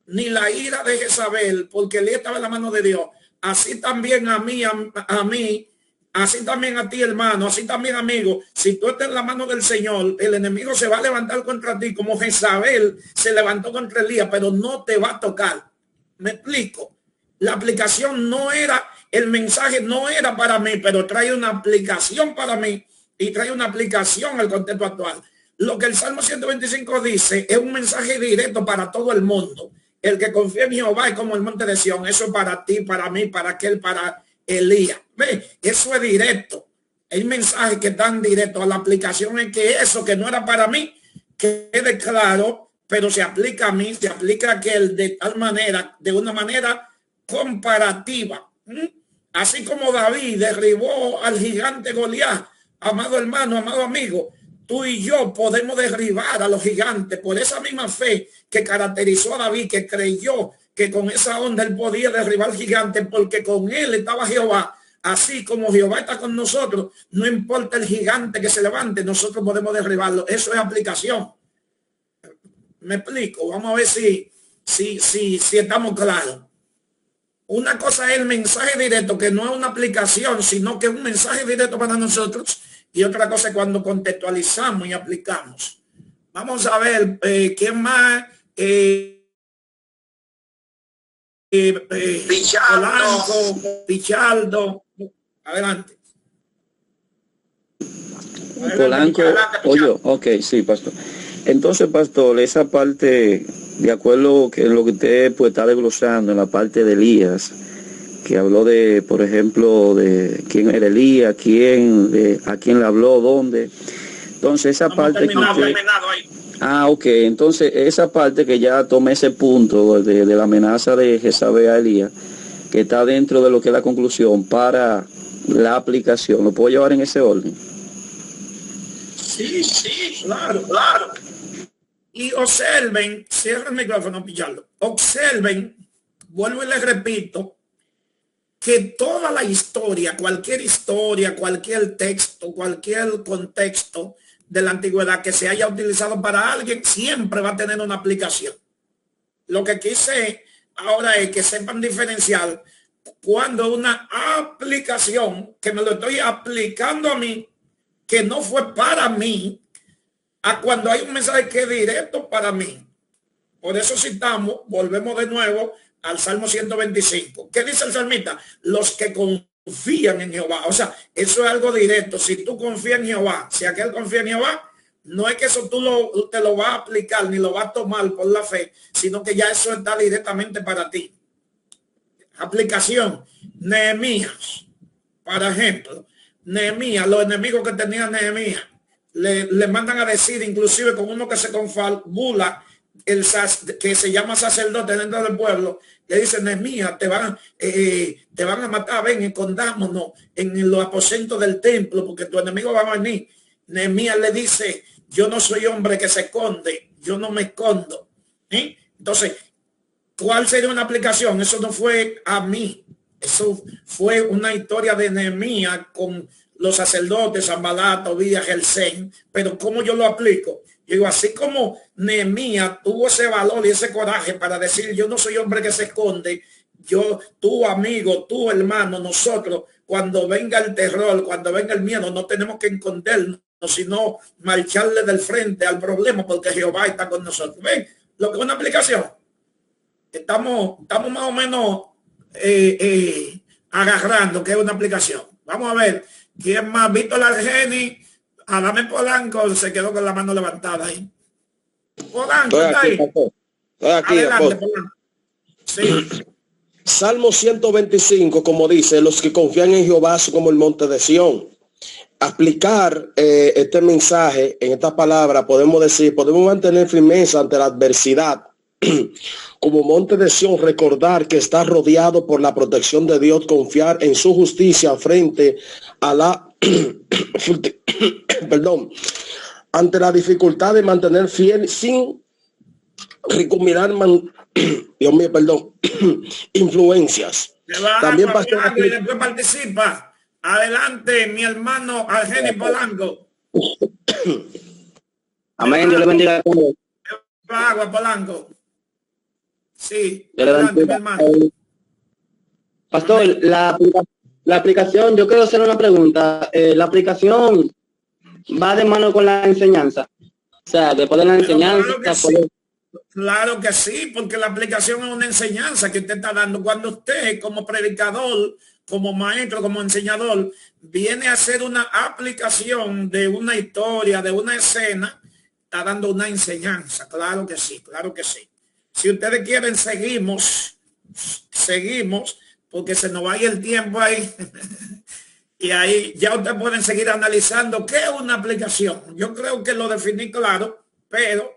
Speaker 1: ni la ira de Jezabel, porque Elías estaba en la mano de Dios, así también a mí así también a ti, hermano, así también, amigo. Si tú estás en la mano del Señor, el enemigo se va a levantar contra ti como Jezabel se levantó contra Elías, pero no te va a tocar. Me explico. La aplicación no era, el mensaje no era para mí, pero trae una aplicación para mí y trae una aplicación al contexto actual. Lo que el Salmo 125 dice es un mensaje directo para todo el mundo. El que confía en Jehová es como el monte de Sión. Eso es para ti, para mí, para aquel, para Elías. ¿Ve? Eso es directo. Hay mensajes que están directos. La aplicación es que eso que no era para mí quede claro, pero se aplica a mí, se aplica a aquel de tal manera, de una manera comparativa. Así como David derribó al gigante Goliat, amado hermano, amado amigo, tú y yo podemos derribar a los gigantes por esa misma fe que caracterizó a David, que creyó que con esa onda él podía derribar al gigante porque con él estaba Jehová. Así como Jehová está con nosotros, no importa el gigante que se levante, nosotros podemos derribarlo. Eso es aplicación. Me explico. Vamos a ver si estamos claros. Una cosa es el mensaje directo, que no es una aplicación, sino que es un mensaje directo para nosotros. Y otra cosa es cuando contextualizamos y aplicamos. Vamos a ver quién más. Pichardo. Adelante.
Speaker 6: Polanco, oye, ok, sí, pastor. Entonces, pastor, esa parte, de acuerdo que en lo que usted pues está desglosando, en la parte de Elías, que habló de, por ejemplo, de quién era Elías, a quién le habló, dónde. Entonces, esa parte que usted... ok, entonces esa parte que ya tomé ese punto de la amenaza de Jezabel a Elías, que está dentro de lo que es la conclusión para la aplicación, ¿lo puedo llevar en ese orden?
Speaker 1: Sí, claro. Y observen, cierra el micrófono, Pichardo. Observen, vuelvo y les repito, que toda la historia, cualquier texto, cualquier contexto de la antigüedad que se haya utilizado para alguien, siempre va a tener una aplicación. Lo que quise ahora es que sepan diferenciar cuando una aplicación, que me lo estoy aplicando a mí, que no fue para mí, a cuando hay un mensaje que es directo para mí. Por eso citamos, volvemos de nuevo al Salmo 125. ¿Qué dice el salmista? Los que confían en Jehová. O sea, eso es algo directo. Si tú confías en Jehová, si aquel confía en Jehová, no es que eso tú te lo vas a aplicar ni lo vas a tomar por la fe, sino que ya eso está directamente para ti. Aplicación. Nehemías, por ejemplo. Nehemías, los enemigos que tenía Nehemías, le mandan a decir, inclusive con uno que se confabula, que se llama sacerdote dentro del pueblo, le dice: Nehemías, te van a matar, ven, escondámonos en los aposentos del templo, porque tu enemigo va a venir. Nehemías le dice: yo no soy hombre que se esconde, yo no me escondo. Entonces, ¿cuál sería una aplicación? Eso no fue a mí, eso fue una historia de Nehemías con los sacerdotes, Sanballat, Tobías, Gesem. Pero ¿cómo yo lo aplico? Yo digo, así como Nehemías tuvo ese valor y ese coraje para decir: yo no soy hombre que se esconde, tú amigo, tú hermano, nosotros, cuando venga el terror, cuando venga el miedo, no tenemos que escondernos, sino marcharle del frente al problema, porque Jehová está con nosotros. ¿Ven? Lo que es una aplicación. Estamos más o menos agarrando que es una aplicación. Vamos a ver. ¿Quién más? Víctor Argeni, Adame Polanco se quedó con la mano levantada ahí. Polanco, está ahí.
Speaker 14: Estoy aquí.
Speaker 1: Adelante, Polanco. Sí.
Speaker 14: Salmo 125, como dice, los que confían en Jehová son como el monte de Sión. Aplicar este mensaje en esta palabra, podemos decir, podemos mantener firmeza ante la adversidad. Como monte de Sión, recordar que está rodeado por la protección de Dios, confiar en su justicia frente a la ante la dificultad de mantener fiel sin recombinar influencias. También
Speaker 1: después participa. Adelante, mi hermano Argeni Polanco.
Speaker 15: Amén, Dios le bendiga a todos.
Speaker 1: Agua, Polanco. Sí, adelante, mi hermano.
Speaker 15: Pastor, La aplicación, yo quiero hacer una pregunta. La aplicación va de mano con la enseñanza. O sea, después de la enseñanza...
Speaker 1: Claro que sí, porque la aplicación es una enseñanza que usted está dando. Cuando usted, como predicador, como maestro, como enseñador, viene a hacer una aplicación de una historia, de una escena, está dando una enseñanza. Claro que sí, claro que sí. Si ustedes quieren, seguimos, porque se nos vaya el tiempo ahí. Y ahí ya ustedes pueden seguir analizando qué es una aplicación. Yo creo que lo definí claro, pero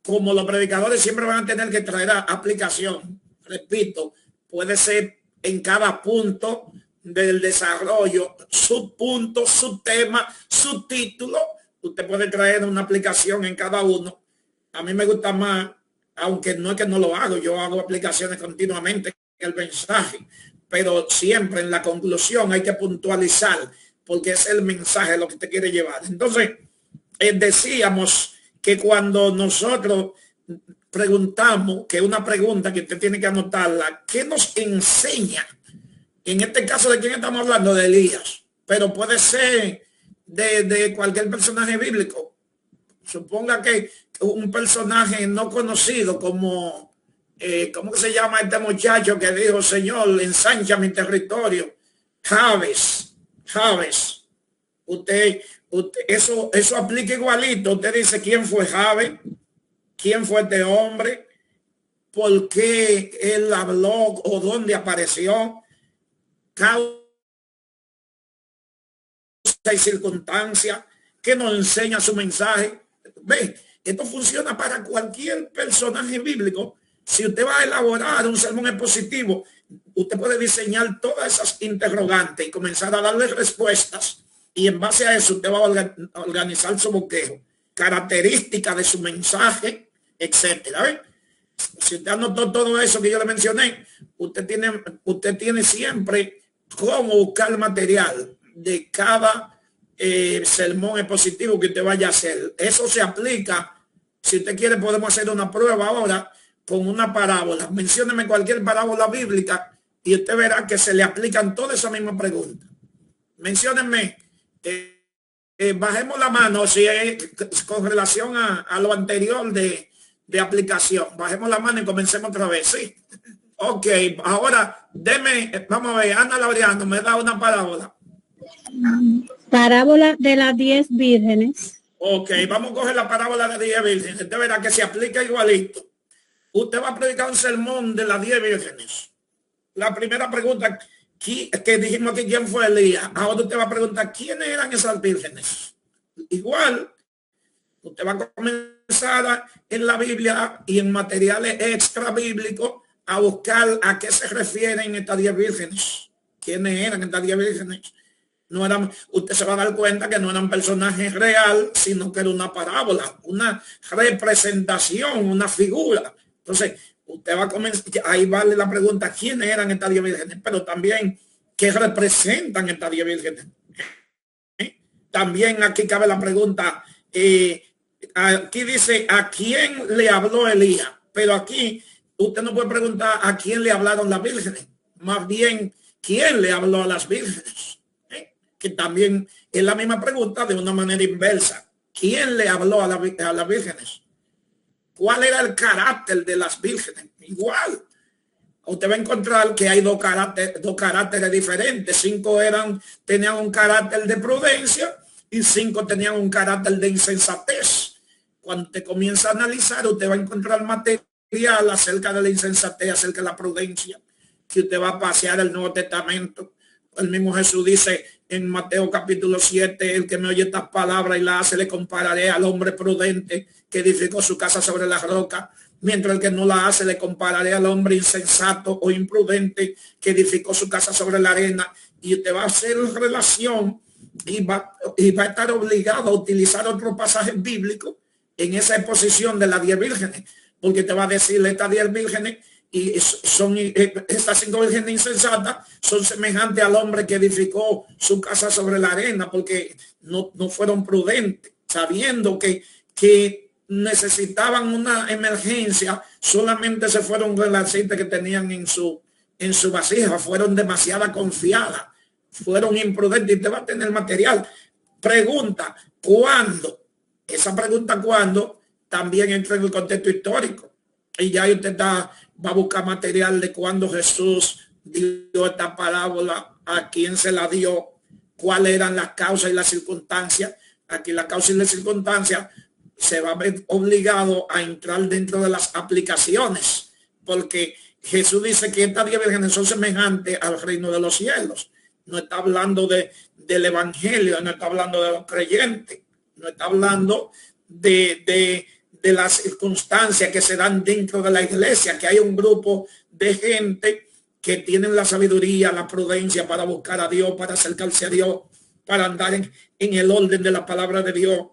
Speaker 1: como los predicadores siempre van a tener que traer aplicación, repito, puede ser en cada punto del desarrollo, subpunto, subtema, subtítulo, usted puede traer una aplicación en cada uno. A mí me gusta más, aunque no es que no lo hago, yo hago aplicaciones continuamente en el mensaje, pero siempre en la conclusión hay que puntualizar, porque es el mensaje lo que te quiere llevar. Entonces, decíamos que cuando nosotros preguntamos, que una pregunta que usted tiene que anotarla, ¿qué nos enseña? En este caso, ¿de quién estamos hablando? De Elías, pero puede ser de cualquier personaje bíblico. Suponga que un personaje no conocido como, ¿cómo que se llama este muchacho que dijo, Señor, ensancha mi territorio? Jabes. Usted, eso aplica igualito. Usted dice, ¿quién fue Jabes? ¿Quién fue este hombre? ¿Por qué él habló o dónde apareció? Causa y circunstancia que nos enseña su mensaje. Ve, esto funciona para cualquier personaje bíblico. Si usted va a elaborar un sermón expositivo, usted puede diseñar todas esas interrogantes y comenzar a darle respuestas. Y en base a eso usted va a organizar su bosquejo, características de su mensaje, etcétera. Si usted anotó todo eso que yo le mencioné, usted tiene siempre cómo buscar material de cada sermón expositivo que usted vaya a hacer. Eso se aplica. Si usted quiere, podemos hacer una prueba ahora con una parábola. Mencióneme cualquier parábola bíblica y usted verá que se le aplican todas esas mismas preguntas. Menciónenme. Bajemos la mano si es con relación a lo anterior de aplicación. Bajemos la mano y comencemos otra vez. Sí. Ok, ahora vamos a ver, Ana Laureano me da una parábola.
Speaker 2: Parábola de las 10 vírgenes.
Speaker 1: Ok, vamos a coger la parábola de 10 vírgenes. Usted verá que se aplica igualito. Usted va a predicar un sermón de las 10 vírgenes. La primera pregunta que dijimos que quién fue Elías. Ahora usted va a preguntar quiénes eran esas vírgenes. Igual, usted va a comenzar en la Biblia y en materiales extra bíblicos a buscar a qué se refieren estas 10 vírgenes. ¿Quiénes eran estas 10 vírgenes? No eran, usted se va a dar cuenta que no eran personajes real, sino que era una parábola, una representación, una figura. Entonces, usted va a comenzar, ahí vale la pregunta, ¿quiénes eran estas 10 vírgenes? Pero también, ¿qué representan estas 10 vírgenes? También aquí cabe la pregunta, aquí dice, ¿a quién le habló Elías? Pero aquí usted no puede preguntar a quién le hablaron las vírgenes, más bien, ¿quién le habló a las vírgenes? Que también es la misma pregunta de una manera inversa. ¿Quién le habló a las vírgenes? ¿Cuál era el carácter de las vírgenes? Igual. Usted va a encontrar que hay dos caracteres diferentes. 5 tenían un carácter de prudencia y 5 tenían un carácter de insensatez. Cuando usted comienza a analizar, usted va a encontrar material acerca de la insensatez, acerca de la prudencia, que usted va a pasear el Nuevo Testamento. El mismo Jesús dice en Mateo capítulo 7, el que me oye estas palabras y las hace, le compararé al hombre prudente que edificó su casa sobre la roca, mientras el que no la hace, le compararé al hombre insensato o imprudente que edificó su casa sobre la arena. Y usted va a hacer relación y va a estar obligado a utilizar otro pasaje bíblico en esa exposición de las 10 vírgenes, porque te va a decir estas 10 vírgenes y son estas 5 vírgenes insensatas son semejantes al hombre que edificó su casa sobre la arena, porque no fueron prudentes, sabiendo que necesitaban una emergencia, solamente se fueron con el aceite que tenían en su vasija, fueron demasiado confiadas. fueron imprudentes y te va a tener material. Pregunta, ¿cuándo? Esa pregunta ¿cuándo? También entra en el contexto histórico. Y ya usted va a buscar material de cuándo Jesús dio esta parábola, a quién se la dio, cuáles eran las causas y las circunstancias. Aquí la causa y las circunstancias se va a ver obligado a entrar dentro de las aplicaciones, porque Jesús dice que estas 10 vírgenes son semejantes al reino de los cielos. No está hablando del evangelio, no está hablando de los creyentes, no está hablando de las circunstancias que se dan dentro de la iglesia, que hay un grupo de gente que tienen la sabiduría, la prudencia para buscar a Dios, para acercarse a Dios, para andar en el orden de la palabra de Dios,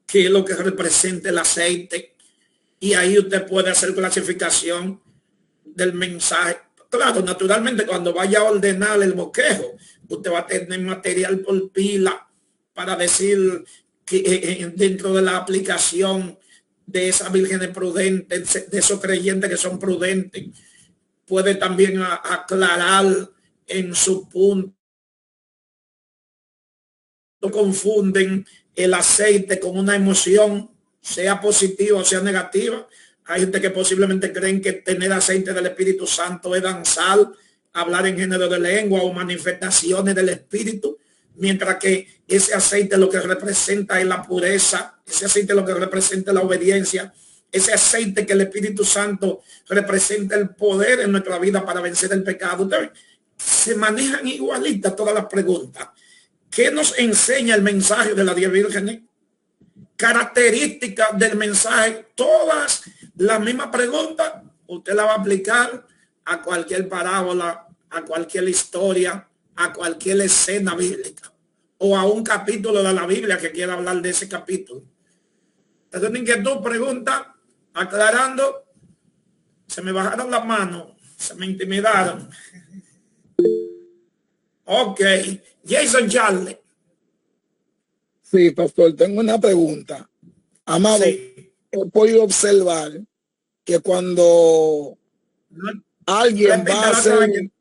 Speaker 1: que es lo que representa el aceite. Y ahí usted puede hacer clasificación del mensaje. Claro, naturalmente cuando vaya a ordenar el bosquejo, usted va a tener material por pila para decir que dentro de la aplicación de esas vírgenes prudentes, de esos creyentes que son prudentes, puede también aclarar en su punto. No confunden el aceite con una emoción, sea positiva o sea negativa. Hay gente que posiblemente creen que tener aceite del Espíritu Santo es danzar, hablar en género de lengua o manifestaciones del Espíritu, mientras que ese aceite lo que representa es la pureza, ese aceite lo que representa la obediencia, ese aceite que el Espíritu Santo representa el poder en nuestra vida para vencer el pecado. Ustedes se manejan igualitas todas las preguntas. ¿Qué nos enseña el mensaje de las 10 vírgenes? Características del mensaje, todas las mismas preguntas, usted la va a aplicar a cualquier parábola, a cualquier historia, a cualquier escena bíblica o a un capítulo de la Biblia que quiera hablar de ese capítulo. Entonces, inquietud, pregunta, aclarando, se me bajaron las manos, se me intimidaron. Ok, Jason Charles.
Speaker 11: Sí, pastor, tengo una pregunta. Amado, sí. He podido observar que cuando alguien va a hacer...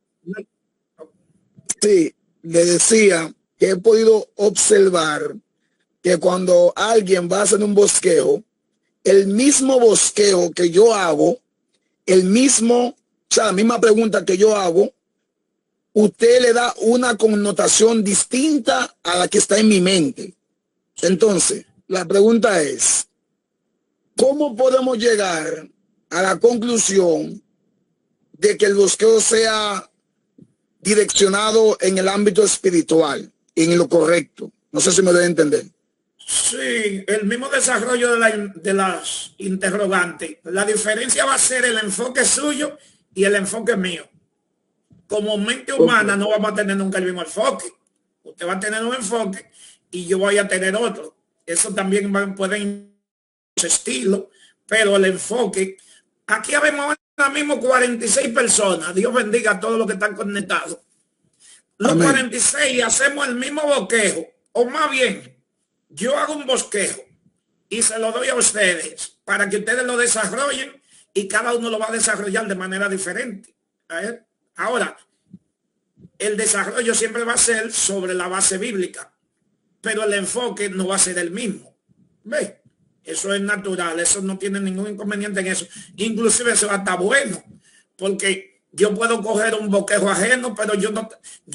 Speaker 11: Sí, le decía que he podido observar que cuando alguien va a hacer un bosquejo, el mismo bosquejo que yo hago, la misma pregunta que yo hago, usted le da una connotación distinta a la que está en mi mente. Entonces, la pregunta es, ¿cómo podemos llegar a la conclusión de que el bosquejo sea direccionado en el ámbito espiritual, en lo correcto? No sé si me debe entender.
Speaker 1: Sí, el mismo desarrollo de las interrogantes. La diferencia va a ser el enfoque suyo y el enfoque mío. Como mente humana no vamos a tener nunca el mismo enfoque. Usted va a tener un enfoque y yo voy a tener otro. Eso también pueden estilo, pero el enfoque. Aquí vemos ahora mismo 46 personas. Dios bendiga a todos los que están conectados. Los Amén. 46 hacemos el mismo bosquejo, o más bien, yo hago un bosquejo y se lo doy a ustedes para que ustedes lo desarrollen y cada uno lo va a desarrollar de manera diferente. Ahora, el desarrollo siempre va a ser sobre la base bíblica, pero el enfoque no va a ser el mismo. ¿Ve? Eso es natural, eso no tiene ningún inconveniente en eso. Inclusive eso está bueno, porque yo puedo coger un bosquejo ajeno, pero yo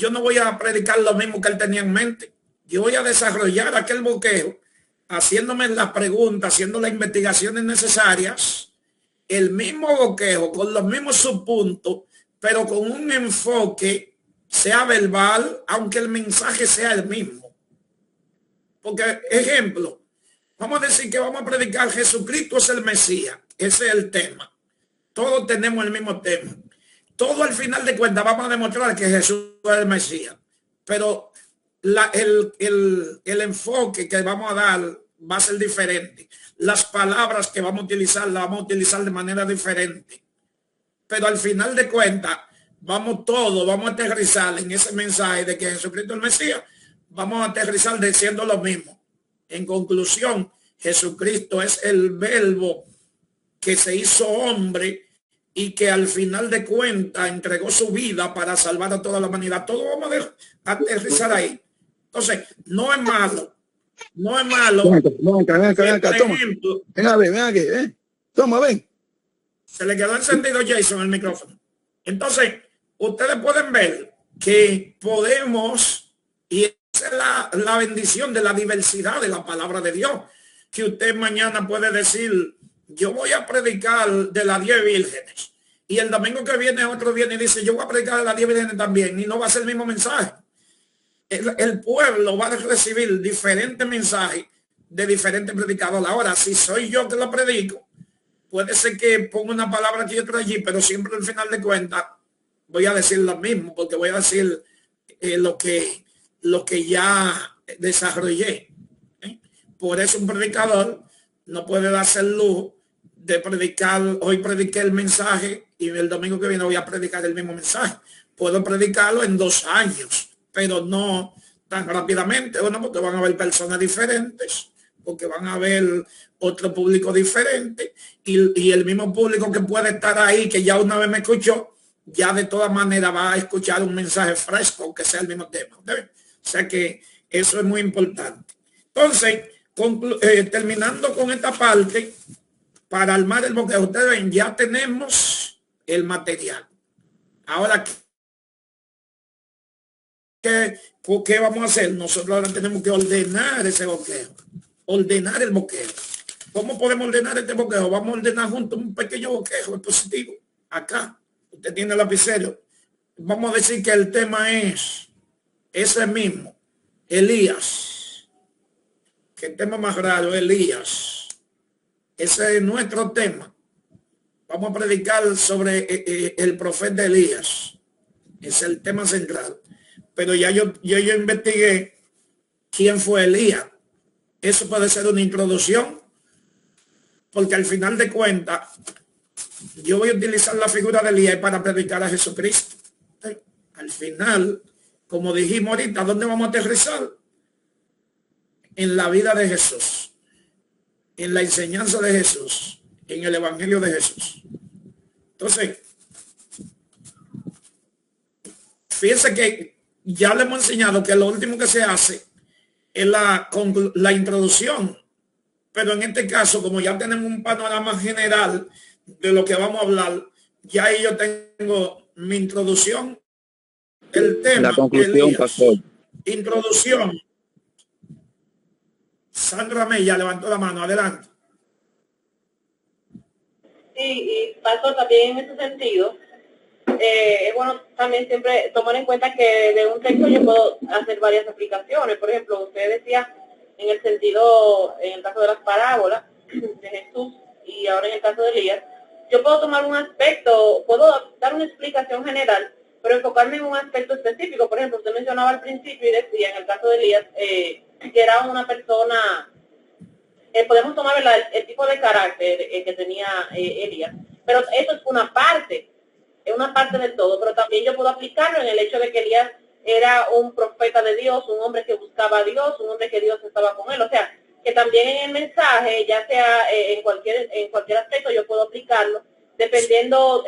Speaker 1: no voy a predicar lo mismo que él tenía en mente. Yo voy a desarrollar aquel bosquejo, haciéndome las preguntas, haciendo las investigaciones necesarias, el mismo bosquejo, con los mismos subpuntos, pero con un enfoque, sea verbal, aunque el mensaje sea el mismo. Porque, ejemplo, vamos a decir que vamos a predicar Jesucristo es el Mesías. Ese es el tema. Todos tenemos el mismo tema. Todo al final de cuentas vamos a demostrar que Jesús es el Mesías. Pero el enfoque que vamos a dar va a ser diferente. Las palabras que vamos a utilizar las vamos a utilizar de manera diferente. Pero al final de cuentas vamos a aterrizar en ese mensaje de que Jesucristo es el Mesías. Vamos a aterrizar diciendo lo mismo. En conclusión, Jesucristo es el verbo que se hizo hombre y que al final de cuentas entregó su vida para salvar a toda la humanidad. Todos vamos aterrizar ahí. Entonces, no es malo. No es malo.
Speaker 11: Ven acá, toma. Ven aquí, toma, ven.
Speaker 1: Se le quedó encendido Jason el micrófono. Entonces, ustedes pueden ver que podemos, y esa es la bendición de la diversidad de la palabra de Dios, que usted mañana puede decir, yo voy a predicar de las 10 vírgenes, y el domingo que viene otro viene y dice, yo voy a predicar de las 10 vírgenes también, y no va a ser el mismo mensaje. El pueblo va a recibir diferentes mensajes de diferentes predicadores. Ahora, si soy yo que lo predico, puede ser que ponga una palabra aquí y otra allí, pero siempre al final de cuentas voy a decir lo mismo, porque voy a decir lo que ya desarrollé. Por eso un predicador no puede darse el lujo de predicar, hoy prediqué el mensaje y el domingo que viene voy a predicar el mismo mensaje. Puedo predicarlo en 2 años, pero no tan rápidamente, bueno, porque van a haber personas diferentes, porque van a haber otro público diferente, y el mismo público que puede estar ahí, que ya una vez me escuchó, ya de todas maneras va a escuchar un mensaje fresco, aunque sea el mismo tema. ¿Okay? O sea que eso es muy importante. Entonces, terminando con esta parte, para armar el bosquejo, ustedes ven, ya tenemos el material. Ahora, ¿qué vamos a hacer? Nosotros ahora tenemos que ordenar ese bosquejo, ordenar el bosquejo. ¿Cómo podemos ordenar este bosquejo? Vamos a ordenar juntos un pequeño bosquejo expositivo. Acá, usted tiene el lapicero. Vamos a decir que el tema es ese mismo, Elías. ¿Qué tema más raro? Elías. Ese es nuestro tema. Vamos a predicar sobre el profeta Elías. Es el tema central. Pero ya yo investigué quién fue Elías. Eso puede ser una introducción, porque al final de cuentas yo voy a utilizar la figura de Elías para predicar a Jesucristo. Al final, como dijimos ahorita, ¿dónde vamos a aterrizar? En la vida de Jesús, en la enseñanza de Jesús, en el evangelio de Jesús. Entonces, fíjense que ya le hemos enseñado que lo último que se hace es la introducción, pero en este caso, como ya tenemos un panorama general de lo que vamos a hablar, ya ahí yo tengo mi introducción, el tema,
Speaker 6: la conclusión,
Speaker 1: Elías.
Speaker 6: pastor.
Speaker 1: Introducción. Sandra Mella levantó la mano, adelante.
Speaker 7: Sí, y pastor, también en ese sentido, es bueno también siempre tomar en cuenta que de un texto yo puedo hacer varias aplicaciones. Por ejemplo, usted decía en el sentido, en el caso de las parábolas de Jesús y ahora en el caso de Elías, yo puedo tomar un aspecto, puedo dar una explicación general, pero enfocarme en un aspecto específico. Por ejemplo, usted mencionaba al principio y decía en el caso de Elías que era una persona, podemos tomar el tipo de carácter que tenía Elías, pero eso es una parte del todo, pero también yo puedo aplicarlo en el hecho de que Elías era un profeta de Dios, un hombre que buscaba a Dios, un hombre que Dios estaba con él. O sea, que también en el mensaje, ya sea en cualquier aspecto, yo puedo aplicarlo dependiendo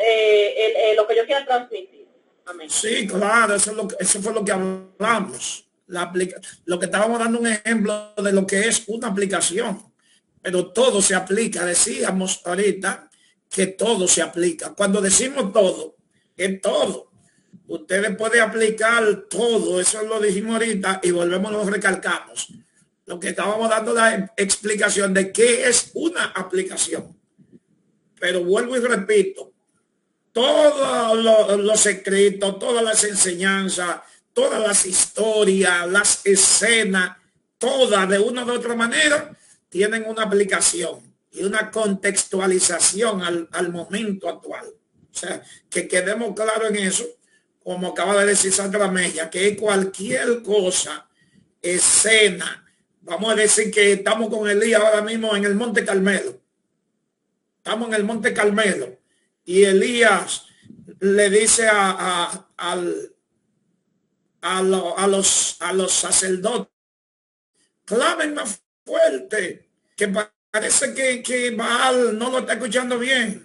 Speaker 7: lo que yo quiera transmitir. Amén.
Speaker 1: Sí, claro, eso fue lo que hablamos. Lo que estábamos dando un ejemplo de lo que es una aplicación, pero todo se aplica. Decíamos ahorita que todo se aplica. Cuando decimos todo, es todo. Ustedes pueden aplicar todo, eso lo dijimos ahorita y volvemos, lo recalcamos. Lo que estábamos dando la explicación de qué es una aplicación. Pero vuelvo y repito, todos los escritos, todas las enseñanzas, todas las historias, las escenas, todas de una u otra manera tienen una aplicación y una contextualización al momento actual. O sea, que quedemos claros en eso, como acaba de decir Sandra Mella, que cualquier cosa, escena, vamos a decir que estamos con Elías ahora mismo en el Monte Carmelo. Estamos en el Monte Carmelo y Elías le dice a los sacerdotes, clamen más fuerte, que parece que Baal no lo está escuchando bien.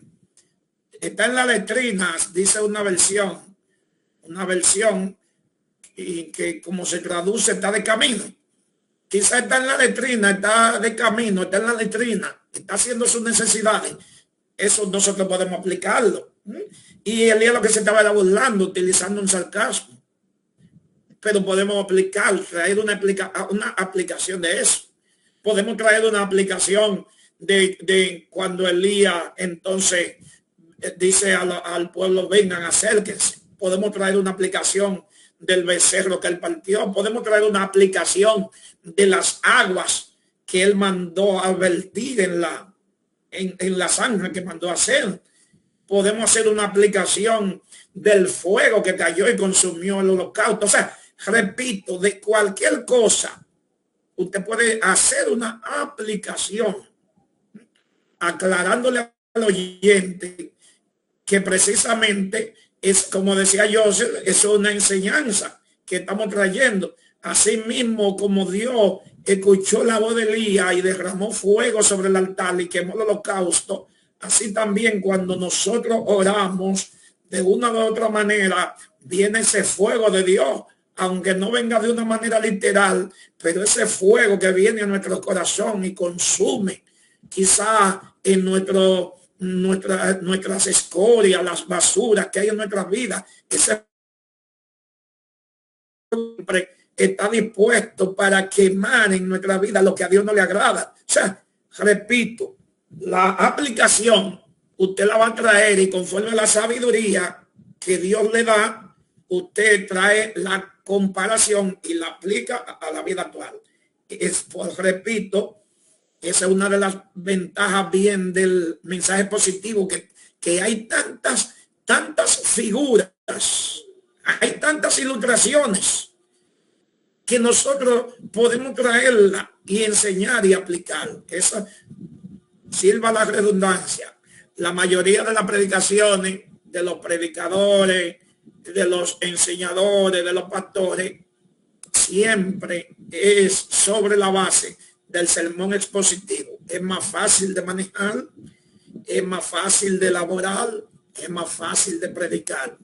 Speaker 1: Está en las letrinas, dice una versión y que como se traduce está de camino. Quizá está en la letrina, está de camino, está en la letrina, está haciendo sus necesidades. Eso nosotros podemos aplicarlo. Y Elías lo que se estaba era burlando, utilizando un sarcasmo. Pero podemos traer una aplicación de eso. Podemos traer una aplicación de cuando Elías entonces dice al pueblo, vengan, acérquense. Podemos traer una aplicación del becerro que él partió. Podemos traer una aplicación de las aguas que él mandó a vertir en la zanja que mandó a hacer. Podemos hacer una aplicación del fuego que cayó y consumió el holocausto. O sea, repito, de cualquier cosa, usted puede hacer una aplicación aclarándole al oyente que precisamente es, como decía Joseph, es una enseñanza que estamos trayendo. Así mismo como Dios escuchó la voz de Elías y derramó fuego sobre el altar y quemó el holocausto, así también cuando nosotros oramos de una u otra manera, viene ese fuego de Dios, aunque no venga de una manera literal, pero ese fuego que viene a nuestro corazón y consume quizá en nuestras escorias, las basuras que hay en nuestras vidas, ese siempre está dispuesto para quemar en nuestra vida lo que a Dios no le agrada. O sea, repito, la aplicación usted la va a traer y conforme a la sabiduría que Dios le da, usted trae la comparación y la aplica a la vida actual. Pues, repito, esa es una de las ventajas bien del mensaje positivo, que hay tantas figuras, hay tantas ilustraciones que nosotros podemos traerla y enseñar y aplicar. Eso sirva la redundancia. La mayoría de las predicaciones de los predicadores, de los enseñadores, de los pastores, siempre es sobre la base del sermón expositivo. Es más fácil de manejar, es más fácil de elaborar, es más fácil de predicar.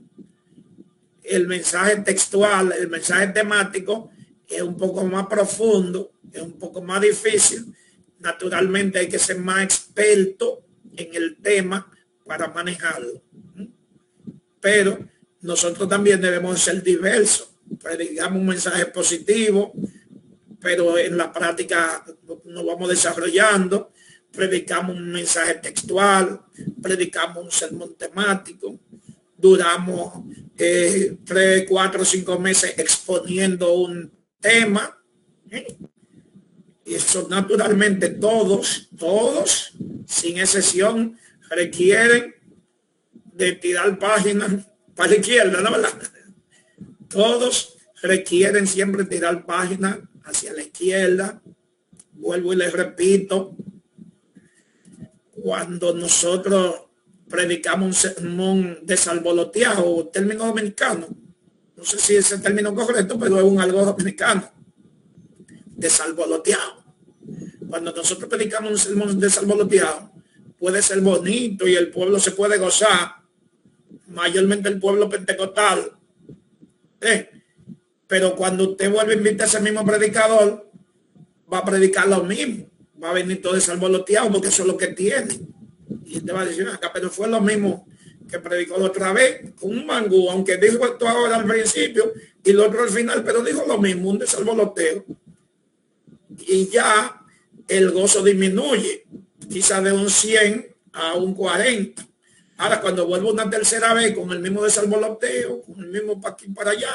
Speaker 1: El mensaje textual, el mensaje temático es un poco más profundo, es un poco más difícil. Naturalmente hay que ser más experto en el tema para manejarlo. Pero nosotros también debemos ser diversos. Predicamos un mensaje positivo, pero en la práctica nos vamos desarrollando. Predicamos un mensaje textual, predicamos un sermón temático, duramos 3, 4, 5 meses exponiendo un tema. Y eso naturalmente todos, sin excepción, requieren de tirar páginas para la izquierda, ¿no? ¿Verdad? Todos requieren siempre tirar páginas hacia la izquierda. Vuelvo y les repito, cuando nosotros predicamos un sermón desalvoloteado, término dominicano, no sé si es el término correcto, pero es un algo dominicano, desalvoloteado. Cuando nosotros predicamos un sermón desalvoloteado, puede ser bonito y el pueblo se puede gozar, mayormente el pueblo pentecostal. Pero cuando usted vuelve a invitar a ese mismo predicador, va a predicar lo mismo. Va a venir todo desalvoloteado porque eso es lo que tiene. Y usted va a decir, acá, pero fue lo mismo que predicó la otra vez, con un mangú, aunque dijo esto ahora al principio y lo otro al final, pero dijo lo mismo, un desalvoloteo. Y ya el gozo disminuye, quizás de un 100 a un 40. Ahora, cuando vuelvo una tercera vez con el mismo desalvoloteo, con el mismo para aquí para allá,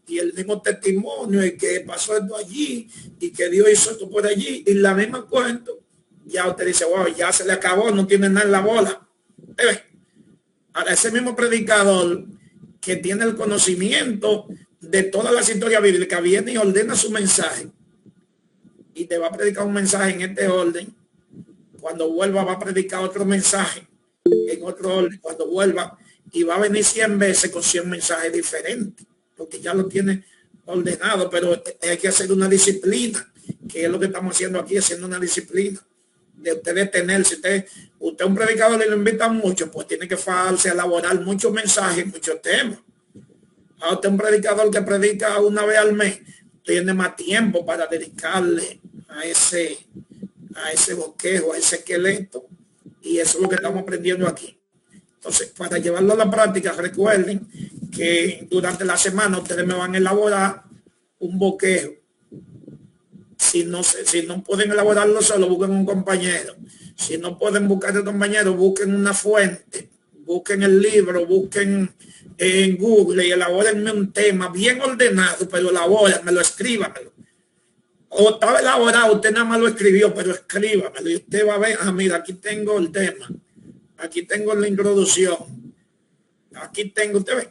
Speaker 1: y el mismo testimonio, y que pasó esto allí, y que Dios hizo esto por allí, y la misma cuento, ya usted dice, wow, ya se le acabó, no tiene nada en la bola. Ahora, ese mismo predicador que tiene el conocimiento de todas las historias bíblicas, viene y ordena su mensaje, y te va a predicar un mensaje en este orden. Cuando vuelva va a predicar otro mensaje en otro orden, cuando vuelva, y va a venir 100 veces con 100 mensajes diferentes, porque ya lo tiene ordenado. Pero hay que hacer una disciplina, que es lo que estamos haciendo aquí, haciendo una disciplina de usted detenerse. Usted es un predicador y lo invitan mucho, pues tiene que farse a elaborar muchos mensajes, muchos temas. A usted un predicador que predica una vez al mes tiene más tiempo para dedicarle a ese bosquejo, a ese esqueleto, y eso es lo que estamos aprendiendo aquí. Entonces, para llevarlo a la práctica, recuerden que durante la semana ustedes me van a elaborar un bosquejo. Si no pueden elaborarlo solo, busquen un compañero. Si no pueden buscar el compañero, busquen una fuente, busquen el libro, busquen en Google y elabórenme un tema bien ordenado, pero elabórenmelo, escríbamelo. O estaba elaborado, usted nada más lo escribió, pero escríbamelo y usted va a ver, mira, aquí tengo el tema, aquí tengo la introducción, aquí tengo, usted ve,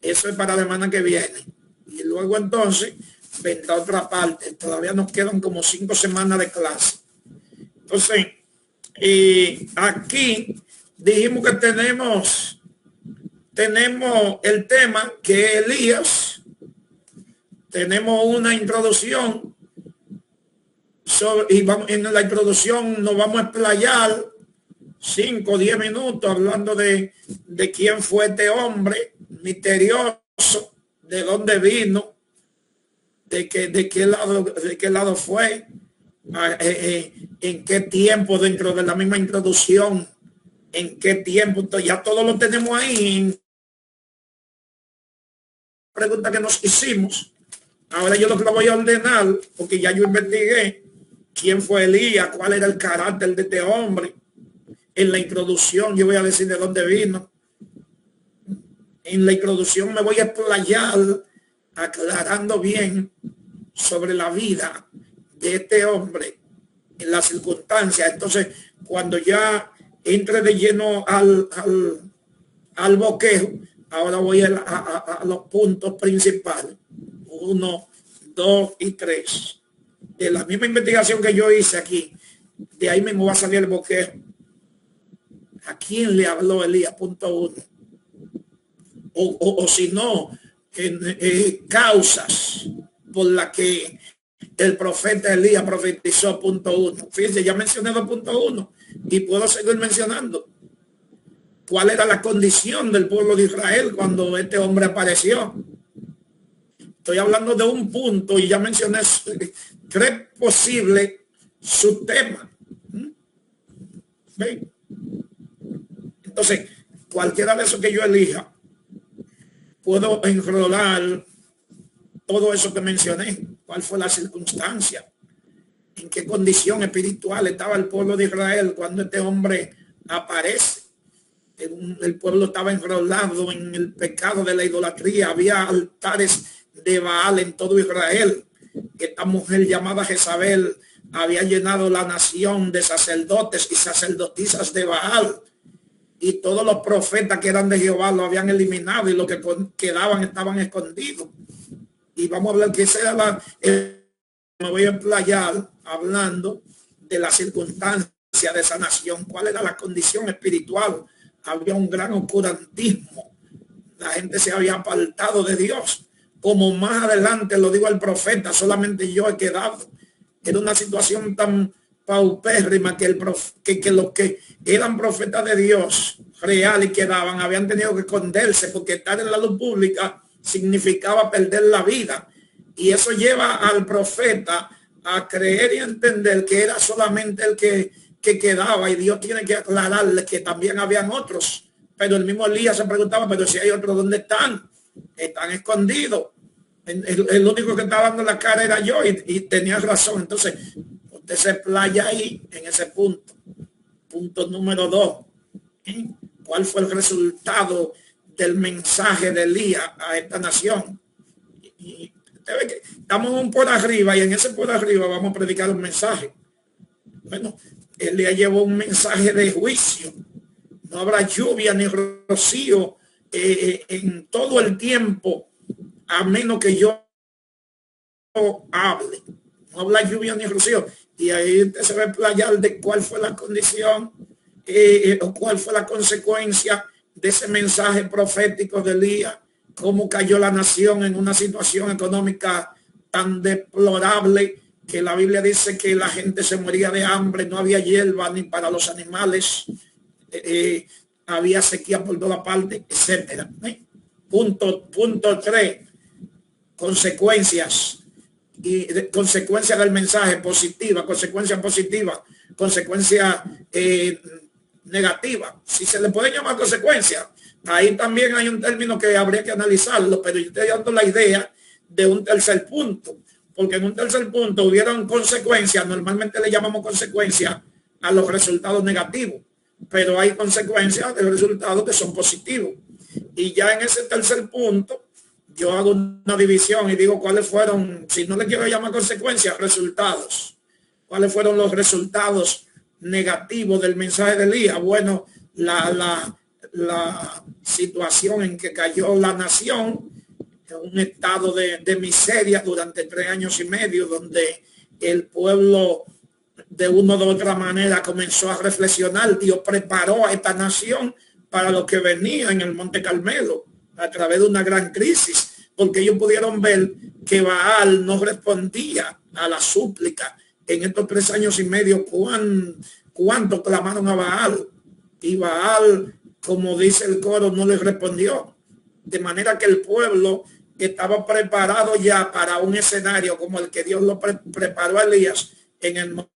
Speaker 1: eso es para la semana que viene. Y luego entonces vendrá otra parte, todavía nos quedan como 5 semanas de clase. Entonces, aquí dijimos que tenemos el tema que es Elías, tenemos una introducción y en la introducción nos vamos a explayar 5 o 10 minutos hablando de quién fue este hombre misterioso, de dónde vino, de qué lado fue, en qué tiempo, dentro de la misma introducción, en qué tiempo. Entonces, ya todo lo tenemos ahí. Pregunta que nos hicimos. Ahora yo lo voy a ordenar, porque ya yo investigué quién fue Elías, cuál era el carácter de este hombre. En la introducción yo voy a decir de dónde vino. En la introducción me voy a explayar aclarando bien sobre la vida de este hombre en las circunstancias. Entonces, cuando ya entre de lleno al bosquejo, ahora voy a los puntos principales. 1, 2 y 3. De la misma investigación que yo hice aquí, de ahí mismo va a salir el bosquejo. ¿A quién le habló Elías? Punto 1. O si no, causas por las que el profeta Elías profetizó. Punto 1. Fíjense, ya mencioné 2.1 y puedo seguir mencionando. ¿Cuál era la condición del pueblo de Israel cuando este hombre apareció? Estoy hablando de un punto y ya mencioné 3 posibles subtemas. ¿Ven? Entonces, cualquiera de esos que yo elija, puedo enrolar todo eso que mencioné. ¿Cuál fue la circunstancia? ¿En qué condición espiritual estaba el pueblo de Israel cuando este hombre aparece? El pueblo estaba enrolado en el pecado de la idolatría. Había altares de Baal en todo Israel. Esta mujer llamada Jezabel había llenado la nación de sacerdotes y sacerdotisas de Baal. Y todos los profetas que eran de Jehová lo habían eliminado y los que quedaban estaban escondidos. Y vamos a hablar que esa era me voy a emplayar hablando de la circunstancia de esa nación. ¿Cuál era la condición espiritual? Había un gran oscurantismo. La gente se había apartado de Dios. Como más adelante lo digo el profeta, solamente yo he quedado. Era una situación tan paupérrima que los que eran profetas de Dios real y quedaban habían tenido que esconderse, porque estar en la luz pública significaba perder la vida. Y eso lleva al profeta a creer y entender que era solamente el que quedaba, y Dios tiene que aclararle que también habían otros. Pero el mismo Elías se preguntaba, pero si hay otros, ¿dónde están? Están escondidos. El único que estaba dando la cara era yo, y tenía razón. Entonces usted se playa ahí en ese punto. Punto número 2. ¿Cuál fue el resultado del mensaje de Elías a esta nación? Y usted ve que estamos por arriba, y en ese por arriba vamos a predicar un mensaje. Bueno, Elías llevó un mensaje de juicio. No habrá lluvia ni rocío en todo el tiempo, a menos que yo hable. No habrá lluvia ni rocío. Y ahí usted se va a playar de cuál fue la condición o cuál fue la consecuencia de ese mensaje profético de Elías, cómo cayó la nación en una situación económica tan deplorable que la Biblia dice que la gente se moría de hambre, no había hierba ni para los animales, había sequía por toda parte, etcétera. punto 3, consecuencias del mensaje positiva, consecuencia positiva, consecuencia negativa, si se le puede llamar consecuencia. Ahí también hay un término que habría que analizarlo, pero yo estoy dando la idea de un tercer punto, porque en un tercer punto hubieran consecuencias, normalmente le llamamos consecuencias a los resultados negativos, pero hay consecuencias de resultados que son positivos. Y ya en ese tercer punto, yo hago una división y digo cuáles fueron, si no le quiero llamar consecuencias, resultados. ¿Cuáles fueron los resultados negativos del mensaje de Elías? Bueno, la situación en que cayó la nación, en un estado de miseria durante 3 años y medio, donde el pueblo de una u otra manera comenzó a reflexionar. Dios preparó a esta nación para lo que venía en el Monte Carmelo, a través de una gran crisis, porque ellos pudieron ver que Baal no respondía a la súplica. En estos 3 años y medio, ¿cuánto clamaron a Baal? Y Baal, como dice el coro, no les respondió. De manera que el pueblo estaba preparado ya para un escenario como el que Dios lo preparó a Elías en el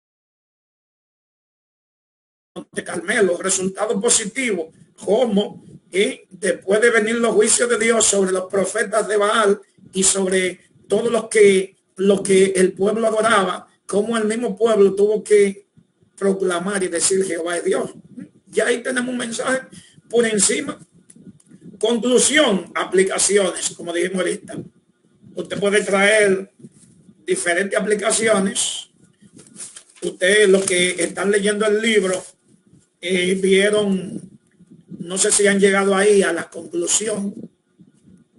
Speaker 1: Monte Carmelo. Resultado positivo, como después de venir los juicios de Dios sobre los profetas de Baal y sobre todos lo que el pueblo adoraba, como el mismo pueblo tuvo que proclamar y decir Jehová es Dios. Ya ahí tenemos un mensaje por encima. Conclusión, aplicaciones, como dijimos ahorita. Usted puede traer diferentes aplicaciones. Ustedes, los que están leyendo el libro, vieron, no sé si han llegado ahí a la conclusión,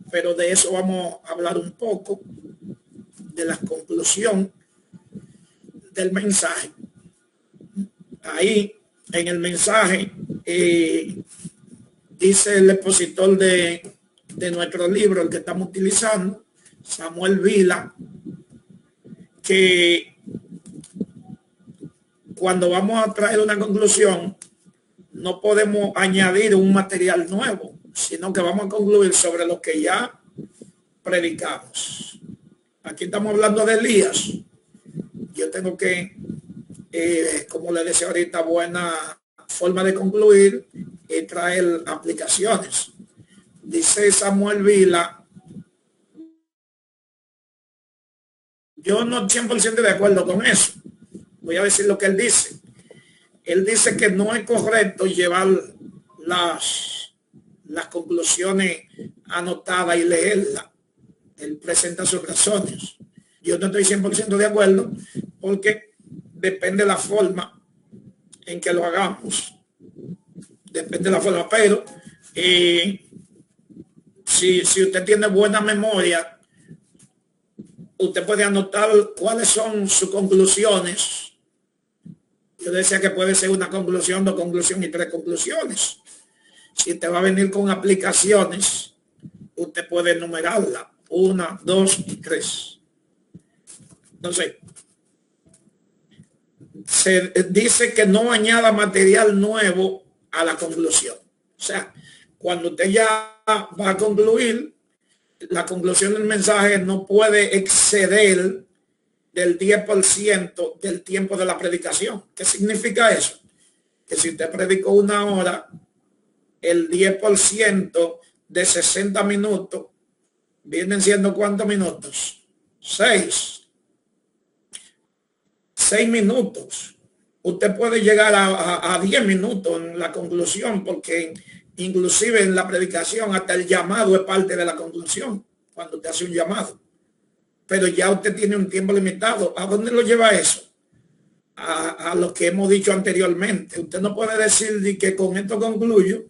Speaker 1: pero de eso vamos a hablar un poco, de la conclusión del mensaje. Ahí, en el mensaje, dice el expositor de nuestro libro, el que estamos utilizando, Samuel Vila, que cuando vamos a traer una conclusión, no podemos añadir un material nuevo, sino que vamos a concluir sobre lo que ya predicamos. Aquí estamos hablando de Elías. Yo tengo que, como le decía ahorita, buena forma de concluir y traer aplicaciones. Dice Samuel Vila, yo no 100% de acuerdo con eso. Voy a decir lo que él dice. Él dice que no es correcto llevar las conclusiones anotadas y leerlas. Él presenta sus razones. Yo no estoy 100% de acuerdo, porque depende de la forma en que lo hagamos. Depende de la forma, pero si usted tiene buena memoria, usted puede anotar cuáles son sus conclusiones. Yo decía que puede ser una conclusión, 2 conclusiones y 3 conclusiones. Si te va a venir con aplicaciones, usted puede enumerarla. 1, 2 y 3. Entonces, se dice que no añada material nuevo a la conclusión. O sea, cuando usted ya va a concluir, la conclusión del mensaje no puede exceder del 10% del tiempo de la predicación. ¿Qué significa eso? Que si usted predicó 1 hora, el 10% de 60 minutos vienen siendo ¿cuántos minutos? 6 minutos. Usted puede llegar a 10 minutos en la conclusión, porque inclusive en la predicación hasta el llamado es parte de la conclusión, cuando usted hace un llamado. Pero ya usted tiene un tiempo limitado. ¿A dónde lo lleva eso? A lo que hemos dicho anteriormente. Usted no puede decir que con esto concluyo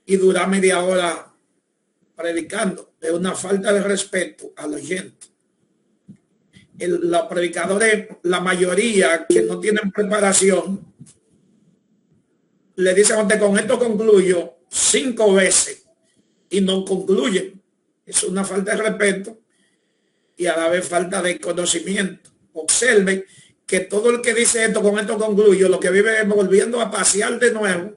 Speaker 1: y durar media hora predicando. Es una falta de respeto al oyente. Los predicadores, la mayoría que no tienen preparación, le dicen a usted, con esto concluyo 5 veces y no concluyen. Es una falta de respeto y a la vez falta de conocimiento. Observen que todo el que dice esto, con esto concluyo, lo que vive es volviendo a pasear de nuevo,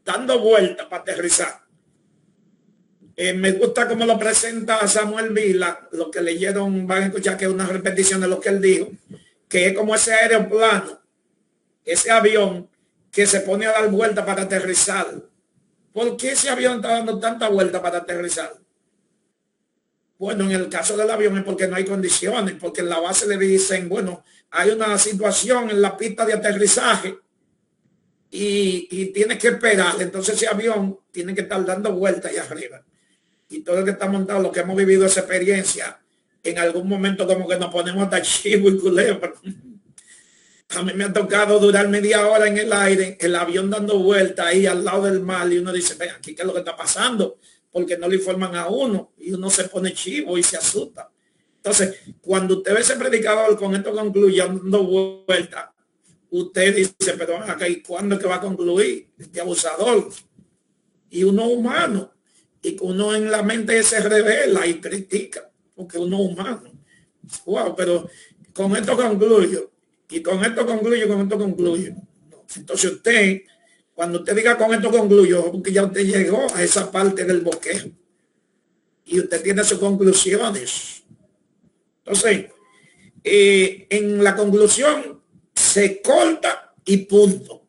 Speaker 1: dando vueltas para aterrizar. Me gusta cómo lo presenta Samuel Vila. Lo que leyeron van a escuchar que es una repetición de lo que él dijo, que es como ese aeroplano, ese avión que se pone a dar vuelta para aterrizar. ¿Por qué ese avión está dando tanta vuelta para aterrizar? Bueno, en el caso del avión es porque no hay condiciones, porque en la base le dicen, bueno, hay una situación en la pista de aterrizaje y tiene que esperar. Entonces ese avión tiene que estar dando vueltas allá arriba. Y todo el que está montado, lo que hemos vivido esa experiencia, en algún momento como que nos ponemos hasta chivo y culebra. A mí me ha tocado durar media hora en el aire, el avión dando vueltas ahí al lado del mar y uno dice, ven aquí, ¿qué es lo que está pasando? Porque no le informan a uno y uno se pone chivo y se asusta. Entonces, cuando usted ve ese predicador con esto concluye dando vueltas, usted dice, pero acá, ¿y cuándo es que va a concluir este abusador? Y uno humano, y uno en la mente se revela y critica, porque uno es humano. Wow, pero con esto concluyo, y con esto concluyo, con esto concluyo. Entonces usted, cuando usted diga con esto concluyo, porque ya usted llegó a esa parte del bosquejo, y usted tiene sus conclusiones. Entonces, en la conclusión se corta y punto.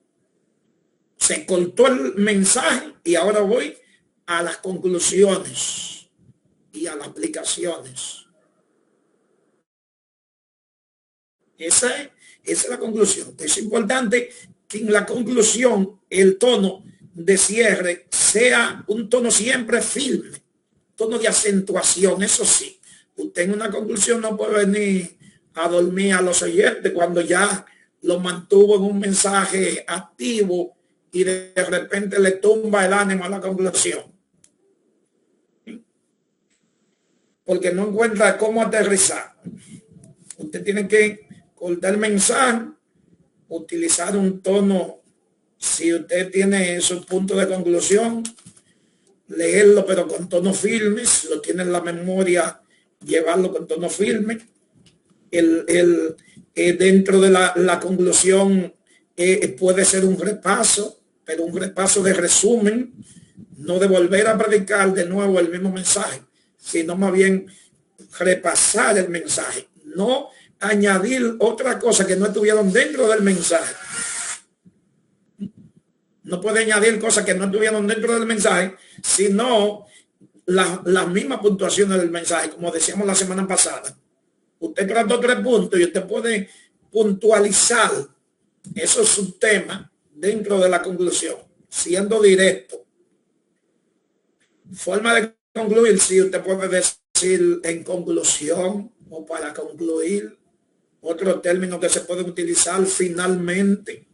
Speaker 1: Se cortó el mensaje y ahora voy a las conclusiones y a las aplicaciones. Esa es la conclusión. Es importante que en la conclusión el tono de cierre sea un tono siempre firme, tono de acentuación. Eso sí, usted en una conclusión no puede venir a dormir a los oyentes cuando ya lo mantuvo en un mensaje activo y de repente le tumba el ánimo a la conclusión, porque no encuentra cómo aterrizar. Usted tiene que cortar el mensaje, utilizar un tono, si usted tiene esos puntos de conclusión, leerlo pero con tono firme, si lo tiene en la memoria, llevarlo con tono firme. Dentro de la conclusión puede ser un repaso, pero un repaso de resumen, no de volver a predicar de nuevo el mismo mensaje, sino más bien repasar el mensaje, no añadir otra cosa que no estuvieron dentro del mensaje. No puede añadir cosas que no estuvieron dentro del mensaje, sino las mismas puntuaciones del mensaje, como decíamos la semana pasada. Usted trató 3 puntos y usted puede puntualizar esos subtemas dentro de la conclusión, siendo directo. Forma de concluir, si usted puede decir en conclusión o para concluir, otro término que se puede utilizar, finalmente.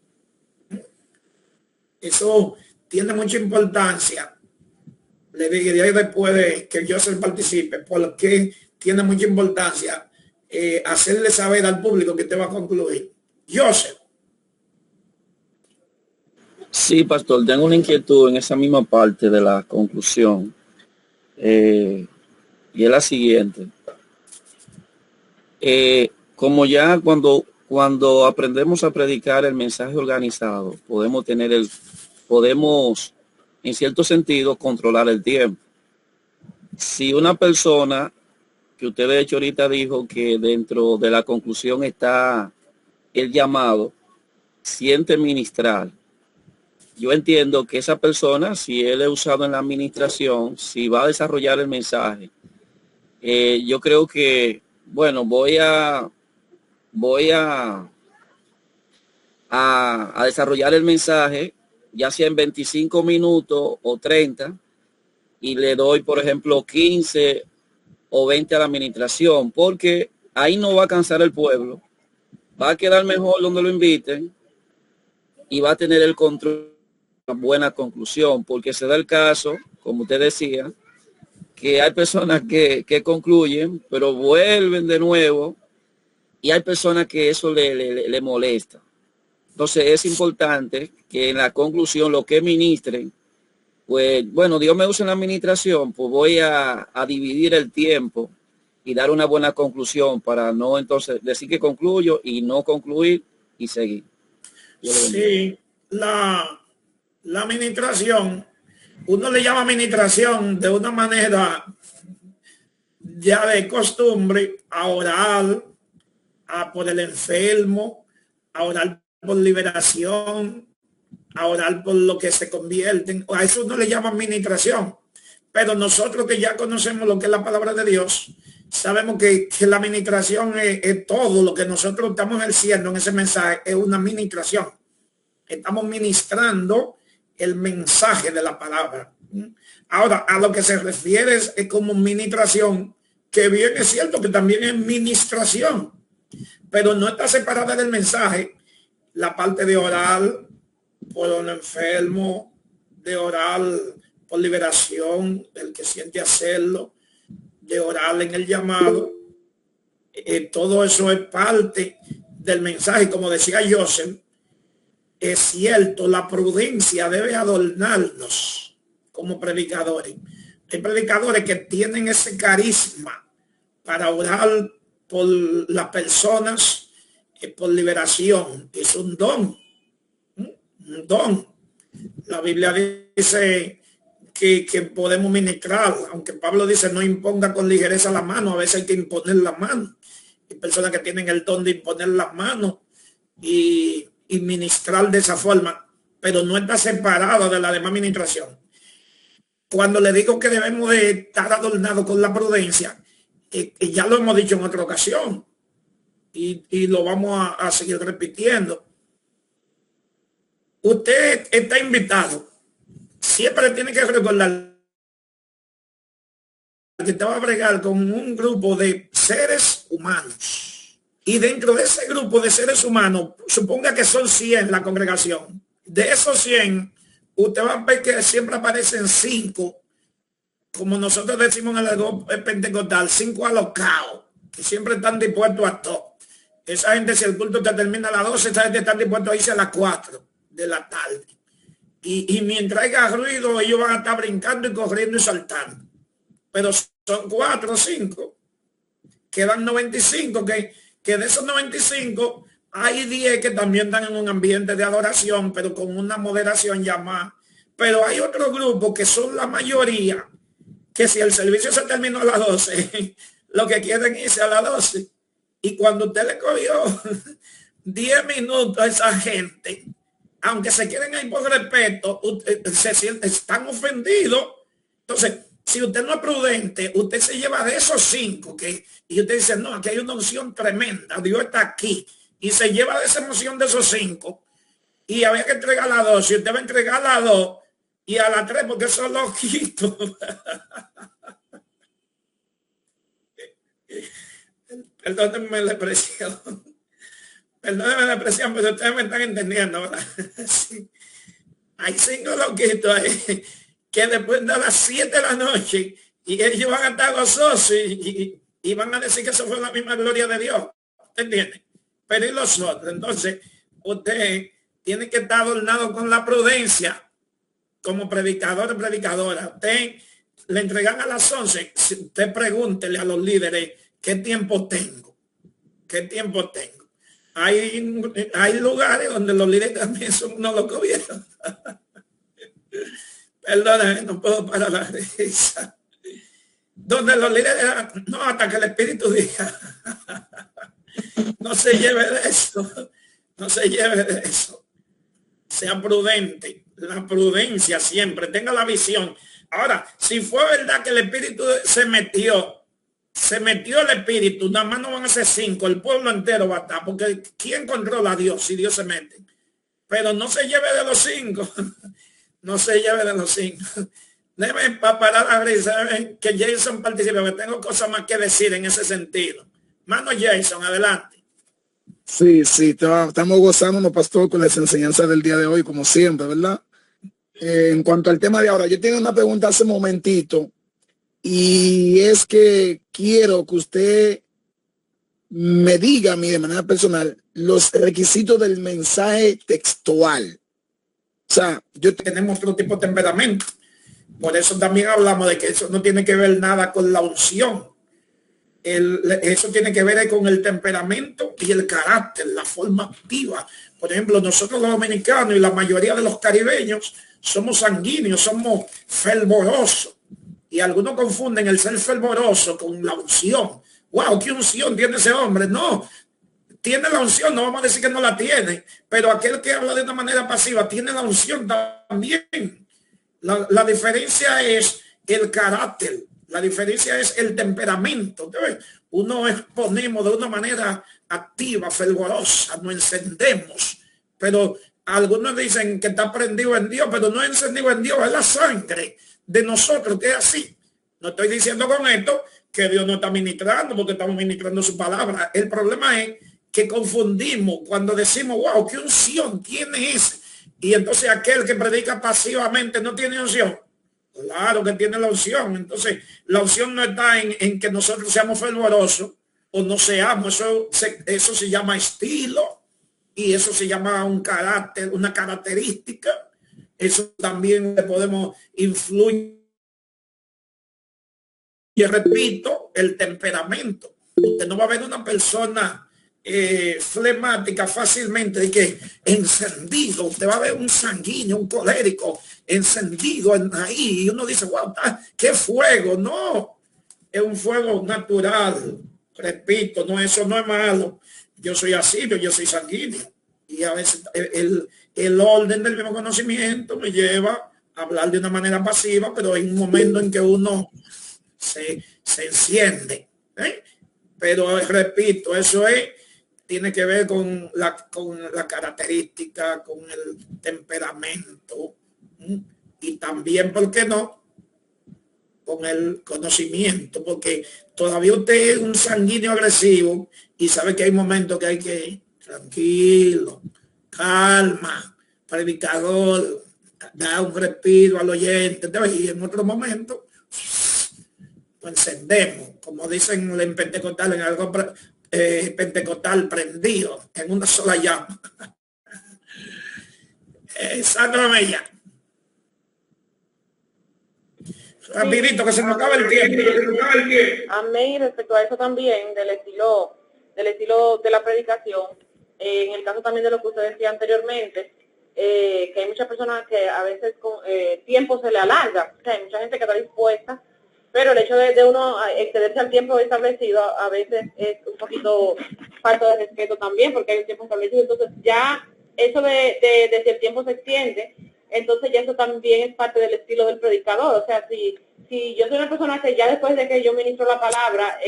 Speaker 1: Eso tiene mucha importancia. Le diré después de que Joseph participe, porque tiene mucha importancia hacerle saber al público que te va a concluir. Joseph.
Speaker 6: Sí, pastor, tengo una inquietud en esa misma parte de la conclusión. Y es la siguiente. Como ya cuando aprendemos a predicar el mensaje organizado, podemos en cierto sentido controlar el tiempo. Si una persona, que usted de hecho ahorita dijo que dentro de la conclusión está el llamado, siente ministrar, yo entiendo que esa persona, si él es usado en la administración, si va a desarrollar el mensaje, yo creo que, bueno, voy a desarrollar el mensaje, ya sea en 25 minutos o 30, y le doy, por ejemplo, 15 o 20 a la administración, porque ahí no va a cansar el pueblo, va a quedar mejor donde lo inviten y va a tener el control, una buena conclusión, porque se da el caso, como usted decía, que hay personas que concluyen, pero vuelven de nuevo, y hay personas que eso le molesta. Entonces es importante que en la conclusión lo que ministren, pues bueno, Dios me usa en la administración, pues voy a dividir el tiempo y dar una buena conclusión para no entonces decir que concluyo y no concluir y seguir.
Speaker 1: Sí, la administración uno le llama administración de una manera ya de costumbre, a orar por el enfermo, a orar por liberación, a orar por lo que se convierten. A eso uno le llama administración. Pero nosotros que ya conocemos lo que es la palabra de Dios, sabemos que la administración es todo lo que nosotros estamos ejerciendo en ese mensaje, es una administración. Estamos ministrando el mensaje de la palabra. Ahora, a lo que se refiere es como ministración, que bien es cierto que también es ministración, pero no está separada del mensaje la parte de orar por un enfermo, de orar por liberación del que siente hacerlo, de orar en el llamado. Todo eso es parte del mensaje. Como decía Joseph, es cierto, la prudencia debe adornarnos como predicadores. Hay predicadores que tienen ese carisma para orar por las personas, por liberación. Es un don, un don. La Biblia dice que podemos ministrar, aunque Pablo dice no imponga con ligereza la mano, a veces hay que imponer la mano. Hay personas que tienen el don de imponer las manos y ministrar de esa forma, pero no está separado de la demás administración. Cuando le digo que debemos de estar adornados con la prudencia, ya lo hemos dicho en otra ocasión y lo vamos a seguir repitiendo. Usted está invitado. Siempre tiene que recordar que te va a bregar con un grupo de seres humanos. Y dentro de ese grupo de seres humanos, suponga que son 100 la congregación. De esos 100, usted va a ver que siempre aparecen 5, como nosotros decimos en el argot pentecostal, 5 alocados, que siempre están dispuestos a todo. Esa gente, si el culto te termina a las 12, esa gente está dispuesta a irse a las 4 de la tarde. Y mientras haya ruido, ellos van a estar brincando y corriendo y saltando. Pero son 4 o 5. Quedan 95, que de esos 95 hay 10 que también están en un ambiente de adoración, pero con una moderación ya más. Pero hay otro grupo que son la mayoría, que si el servicio se terminó a las 12, lo que quieren irse a las 12. Y cuando usted le cogió 10 minutos a esa gente, aunque se quieren ir por respeto, están ofendidos. Entonces, si usted no es prudente, usted se lleva de esos 5 y usted dice, no, aquí hay una unción tremenda, Dios está aquí. Y se lleva de esa emoción de esos 5 y había que entregar las 2. Si usted va a entregar las 2 y a las 3 porque son loquitos. Perdónenme la expresión. Perdónenme la expresión, pero ustedes me están entendiendo, ¿verdad? Sí. Hay 5 loquitos ahí que después de las 7 de la noche y ellos van a estar gozosos y van a decir que eso fue la misma gloria de Dios. ¿Usted entiende? Pero y los otros. Entonces, usted tiene que estar adornado con la prudencia como predicador o predicadora. Usted le entregan a las 11. Si usted pregúntele a los líderes qué tiempo tengo. ¿Qué tiempo tengo? Hay lugares donde los líderes también son unos locos viejos. Perdóname, no puedo parar la risa. Donde los líderes, no, hasta que el Espíritu diga. No se lleve de eso. No se lleve de eso. Sea prudente. La prudencia siempre. Tenga la visión. Ahora, si fue verdad que el Espíritu se metió el Espíritu, nada más no van a ser 5, el pueblo entero va a estar, porque ¿quién controla a Dios si Dios se mete? Pero no se lleve de los 5. No se lleve de los 5. Déjeme parar la risa, que Jason participe, porque tengo cosas más que decir en ese sentido. Mano Jason, adelante.
Speaker 11: Sí, estamos gozándonos, pastor, con las enseñanzas del día de hoy, como siempre, ¿verdad? En cuanto al tema de ahora, yo tengo una pregunta hace un momentito, y es que quiero que usted me diga a mí de manera personal los requisitos del mensaje textual. O sea, tenemos otro tipo de temperamento. Por eso también hablamos de que eso no tiene que ver nada con la unción. Eso tiene que ver con el temperamento y el carácter, la forma activa. Por ejemplo, nosotros los dominicanos y la mayoría de los caribeños
Speaker 1: somos sanguíneos, somos fervorosos. Y algunos confunden el ser fervoroso con la unción. Wow, ¿qué unción tiene ese hombre? No, tiene la unción, no vamos a decir que no la tiene, pero aquel que habla de una manera pasiva tiene la unción también. La diferencia es el carácter, la diferencia es el temperamento. Uno exponemos de una manera activa, fervorosa, nos encendemos, pero algunos dicen que está prendido en Dios, pero no es encendido en Dios, es la sangre de nosotros que es así. No estoy diciendo con esto que Dios no está ministrando, porque estamos ministrando su palabra. El problema es que confundimos cuando decimos, wow, qué unción tiene ese. Y entonces aquel que predica pasivamente no tiene unción. Claro que tiene la unción. Entonces la unción no está en que nosotros seamos fervorosos o no seamos. Eso se llama estilo y eso se llama un carácter, una característica. Eso también le podemos influir. Y repito, el temperamento. Usted no va a ver una persona flemática fácilmente de que encendido. Usted va a ver un sanguíneo, un colérico encendido ahí y uno dice, wow, qué fuego. No, es un fuego natural. Repito, no, eso no es malo. Yo soy así, yo soy sanguíneo y a veces el orden del mismo conocimiento me lleva a hablar de una manera pasiva, pero hay un momento en que uno se enciende, pero repito, eso tiene que ver con la característica, con el temperamento y también, ¿por qué no?, con el conocimiento, porque todavía usted es un sanguíneo agresivo y sabe que hay momentos que hay que tranquilo, calma, predicador, da un respiro al oyente, y en otro momento lo encendemos, como dicen en pentecostal, en algo pentecostal, prendido en una sola llama. Sandra Mella. Rapidito, que se nos acaba el tiempo.
Speaker 7: Amén. Respecto a eso también, del estilo de la predicación, en el caso también de lo que usted decía anteriormente, que hay muchas personas que a veces con tiempo se le alarga, o sea, hay mucha gente que está dispuesta, pero el hecho de uno excederse al tiempo establecido a veces es un poquito falta de respeto también, porque hay un tiempo establecido. Entonces ya eso de si el tiempo se extiende, entonces ya eso también es parte del estilo del predicador. O sea, si yo soy una persona que ya después de que yo ministro la palabra,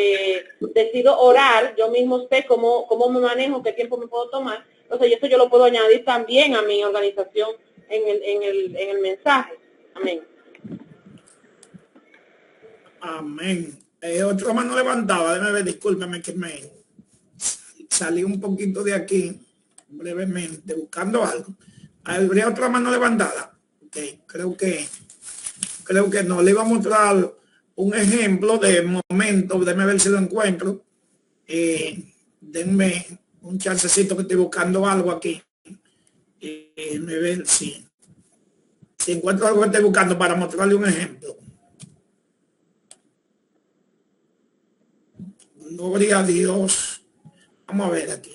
Speaker 7: decido orar, yo mismo sé cómo me manejo, qué tiempo me puedo tomar, entonces eso yo lo puedo añadir también a mi organización en el mensaje. Amén.
Speaker 1: Amén. Otra mano levantada, déjame ver, discúlpame que me salí un poquito de aquí brevemente buscando algo. ¿Habría otra mano levantada? Okay. Creo que no. Le iba a mostrar un ejemplo de momento, déjame ver si lo encuentro. Denme un chancecito que estoy buscando algo aquí. Déjame ver si encuentro algo que estoy buscando para mostrarle un ejemplo. Gloria a Dios. Vamos a ver aquí.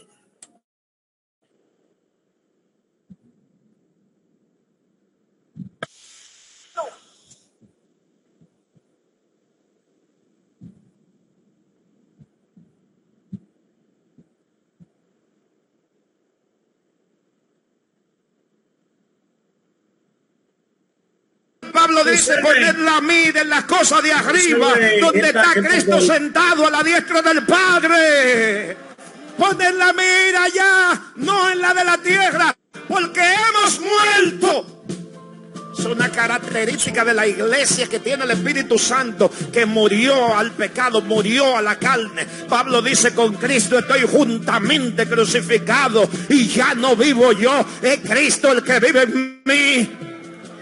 Speaker 16: Pablo dice, poned la mira en las cosas de arriba, donde está Cristo sentado a la diestra del Padre. Poned la mira allá, no en la de la tierra, porque hemos muerto. Es una característica de la iglesia que tiene el Espíritu Santo, que murió al pecado, murió a la carne. Pablo dice, con Cristo estoy juntamente crucificado y ya no vivo yo, es Cristo el que vive en mí.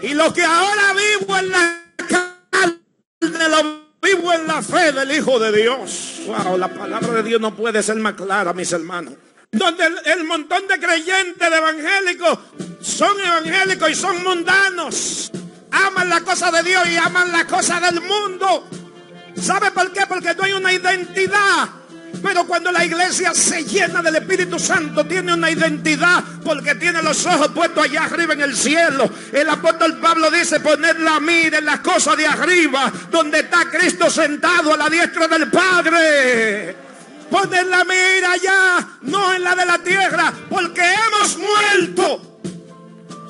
Speaker 16: Y lo que ahora vivo en la carne, lo vivo en la fe del Hijo de Dios. Wow, la palabra de Dios no puede ser más clara, mis hermanos. Donde el montón de creyentes, de evangélicos, son evangélicos y son mundanos. Aman la cosa de Dios y aman la cosa del mundo. ¿Sabe por qué? Porque no hay una identidad. Pero cuando la iglesia se llena del Espíritu Santo, tiene una identidad porque tiene los ojos puestos allá arriba en el cielo. El apóstol Pablo dice: poned la mira en las cosas de arriba, donde está Cristo sentado a la diestra del Padre. Poned la mira allá, no en la de la tierra, porque hemos muerto.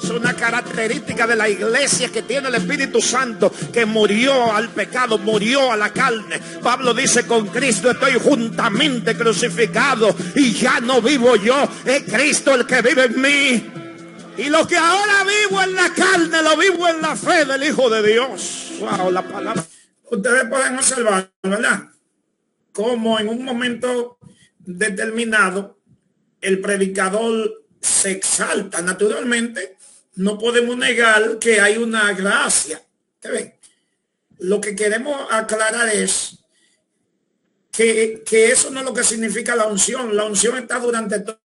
Speaker 16: Es una característica de la iglesia que tiene el Espíritu Santo, que murió al pecado, murió a la carne. Pablo dice: con Cristo estoy juntamente crucificado y ya no vivo yo, es Cristo el que vive en mí. Y lo que ahora vivo en la carne, lo vivo en la fe del Hijo de Dios. Wow, la palabra.
Speaker 1: Ustedes pueden observar, ¿verdad?, como en un momento determinado el predicador se exalta. Naturalmente, no podemos negar que hay una gracia. ¿Ven? Lo que queremos aclarar es que eso no es lo que significa la unción. La unción está durante todo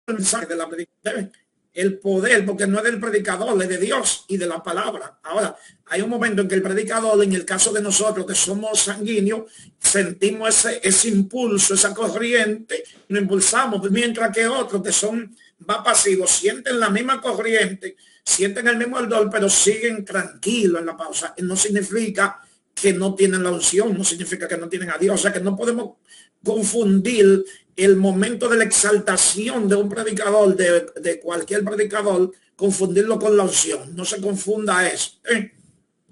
Speaker 1: el mensaje de la predicación. El poder, porque no es del predicador, es de Dios y de la palabra. Ahora, hay un momento en que el predicador, en el caso de nosotros que somos sanguíneos, sentimos ese impulso, esa corriente, nos impulsamos, mientras que otros que son más pasivos sienten la misma corriente, sienten el mismo ardor, pero siguen tranquilos en la pausa. No significa que no tienen la unción, no significa que no tienen a Dios. O sea que no podemos confundir el momento de la exaltación de un predicador, de cualquier predicador, confundirlo con la unción. No se confunda eso,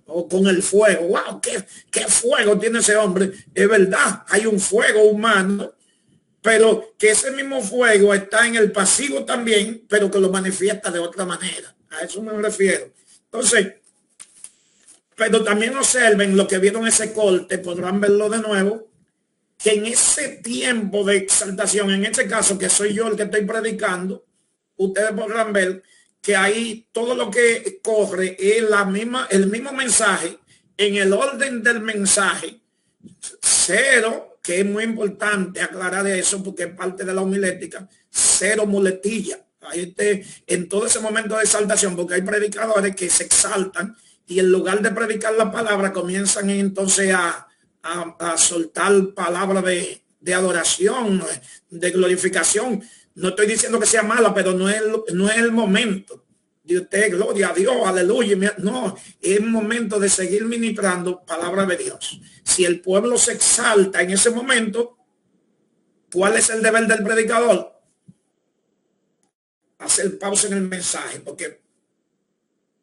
Speaker 1: o con el fuego. ¡Wow! ¿Qué fuego tiene ese hombre? Es verdad, hay un fuego humano, pero que ese mismo fuego está en el pasivo también, pero que lo manifiesta de otra manera. A eso me refiero. Entonces, pero también observen lo que vieron ese corte, podrán verlo de nuevo, que en ese tiempo de exaltación, en este caso que soy yo el que estoy predicando, ustedes podrán ver que ahí todo lo que corre es el mismo mensaje, en el orden del mensaje, cero, que es muy importante aclarar eso porque es parte de la homilética, cero muletilla. Ahí en todo ese momento de exaltación, porque hay predicadores que se exaltan y en lugar de predicar la palabra comienzan entonces a soltar palabras de adoración, de glorificación. No estoy diciendo que sea mala, pero no es el momento de usted, gloria a Dios, aleluya. No, es el momento de seguir ministrando palabra de Dios. Si el pueblo se exalta en ese momento, ¿cuál es el deber del predicador? Hacer pausa en el mensaje, porque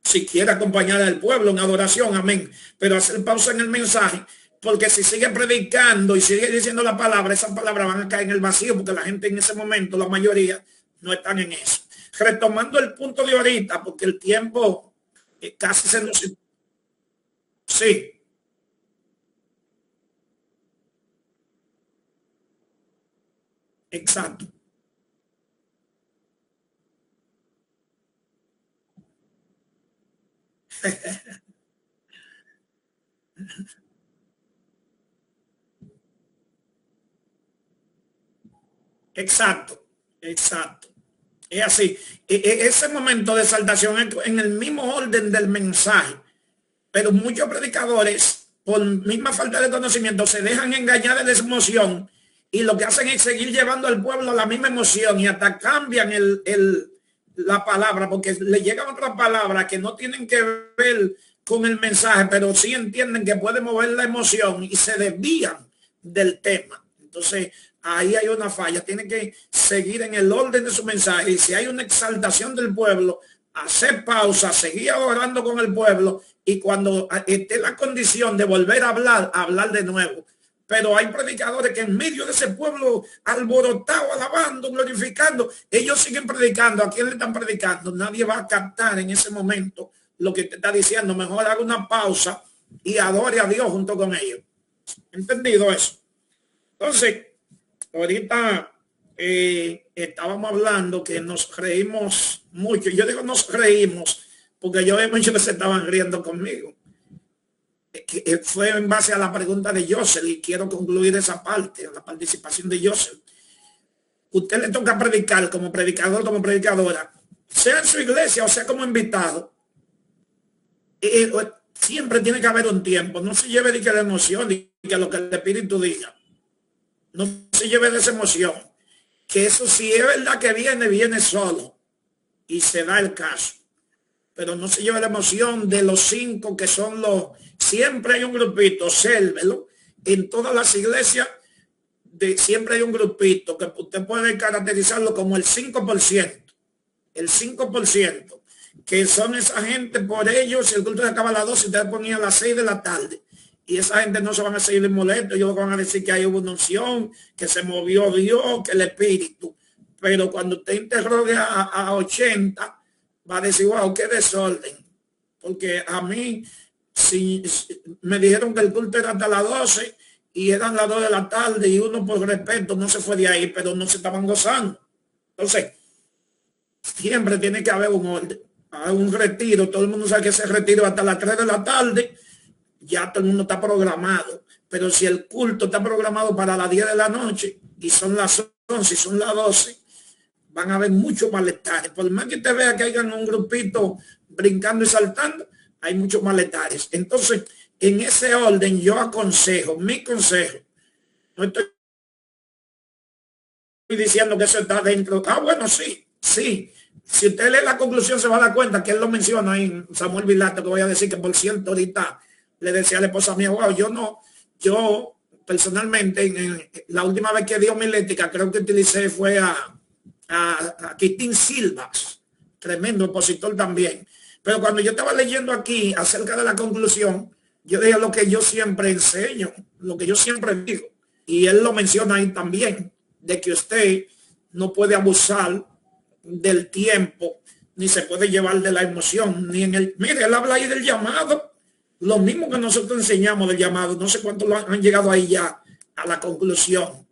Speaker 1: si quiere acompañar al pueblo en adoración, amén, pero hacer pausa en el mensaje, porque si sigue predicando y sigue diciendo la palabra, esas palabras van a caer en el vacío, porque la gente en ese momento, la mayoría, no están en eso. Retomando el punto de ahorita, porque el tiempo casi se nos... Sí. Exacto. Exacto, exacto. Es así. Ese momento de exaltación es en el mismo orden del mensaje, pero muchos predicadores, por misma falta de conocimiento, se dejan engañar de esa emoción y lo que hacen es seguir llevando al pueblo a la misma emoción y hasta cambian la palabra, porque le llegan otras palabras que no tienen que ver con el mensaje, pero sí entienden que puede mover la emoción y se desvían del tema. Entonces, ahí hay una falla. Tiene que seguir en el orden de su mensaje. Y si hay una exaltación del pueblo, hacer pausa, seguir adorando con el pueblo y cuando esté la condición de volver a hablar de nuevo. Pero hay predicadores que en medio de ese pueblo alborotado, alabando, glorificando, ellos siguen predicando. ¿A quién le están predicando? Nadie va a captar en ese momento lo que te está diciendo. Mejor haga una pausa y adore a Dios junto con ellos. ¿Entendido eso? Entonces, ahorita estábamos hablando que nos reímos mucho. Yo digo nos reímos porque yo veo muchos que se estaban riendo conmigo. Que fue en base a la pregunta de Joseph y quiero concluir esa parte, la participación de Joseph. Usted le toca predicar como predicador, como predicadora, sea en su iglesia o sea como invitado. Siempre tiene que haber un tiempo. No se lleve de que la emoción y que lo que el Espíritu diga. No se lleve de esa emoción. Que eso si es verdad que viene, viene solo. Y se da el caso. Pero no se lleve la emoción de los 5 que son los... Siempre hay un grupito, obsérvelo. En todas las iglesias siempre hay un grupito que usted puede caracterizarlo como el 5%. El 5%. Que son esa gente, por ellos, si el culto se acaba a las 12, usted ponía a las 6 de la tarde. Y esa gente no se van a seguir molestos, ellos van a decir que hay una unción, que se movió Dios, que el Espíritu. Pero cuando usted interrogue a 80, va a decir, wow, qué desorden. Porque a mí, si me dijeron que el culto era hasta las 12 y eran las 2 de la tarde y uno por respeto no se fue de ahí, pero no se estaban gozando. Entonces, siempre tiene que haber un orden. Hay un retiro, todo el mundo sabe que ese retiro hasta las 3 de la tarde, ya todo el mundo está programado. Pero si el culto está programado para las 10 de la noche y son las 11 y son las 12, van a haber muchos malestares. Por más que te vea que hayan un grupito brincando y saltando, hay muchos malestares. Entonces, en ese orden yo aconsejo, mi consejo, no estoy diciendo que eso está dentro. Ah, bueno, sí. Si usted lee la conclusión se va a dar cuenta que él lo menciona ahí, Samuel Vilato, que voy a decir que por cierto ahorita le decía a la esposa mía, wow, yo personalmente, en la última vez que dio homilética, creo que utilicé fue a Quistín Silvas, tremendo opositor también. Pero cuando yo estaba leyendo aquí acerca de la conclusión, yo dije lo que yo siempre enseño, lo que yo siempre digo. Y él lo menciona ahí también, de que usted no puede abusar del tiempo, ni se puede llevar de la emoción, ni en el... Mire, él habla ahí del llamado, lo mismo que nosotros enseñamos del llamado, no sé cuántos han llegado ahí ya a la conclusión.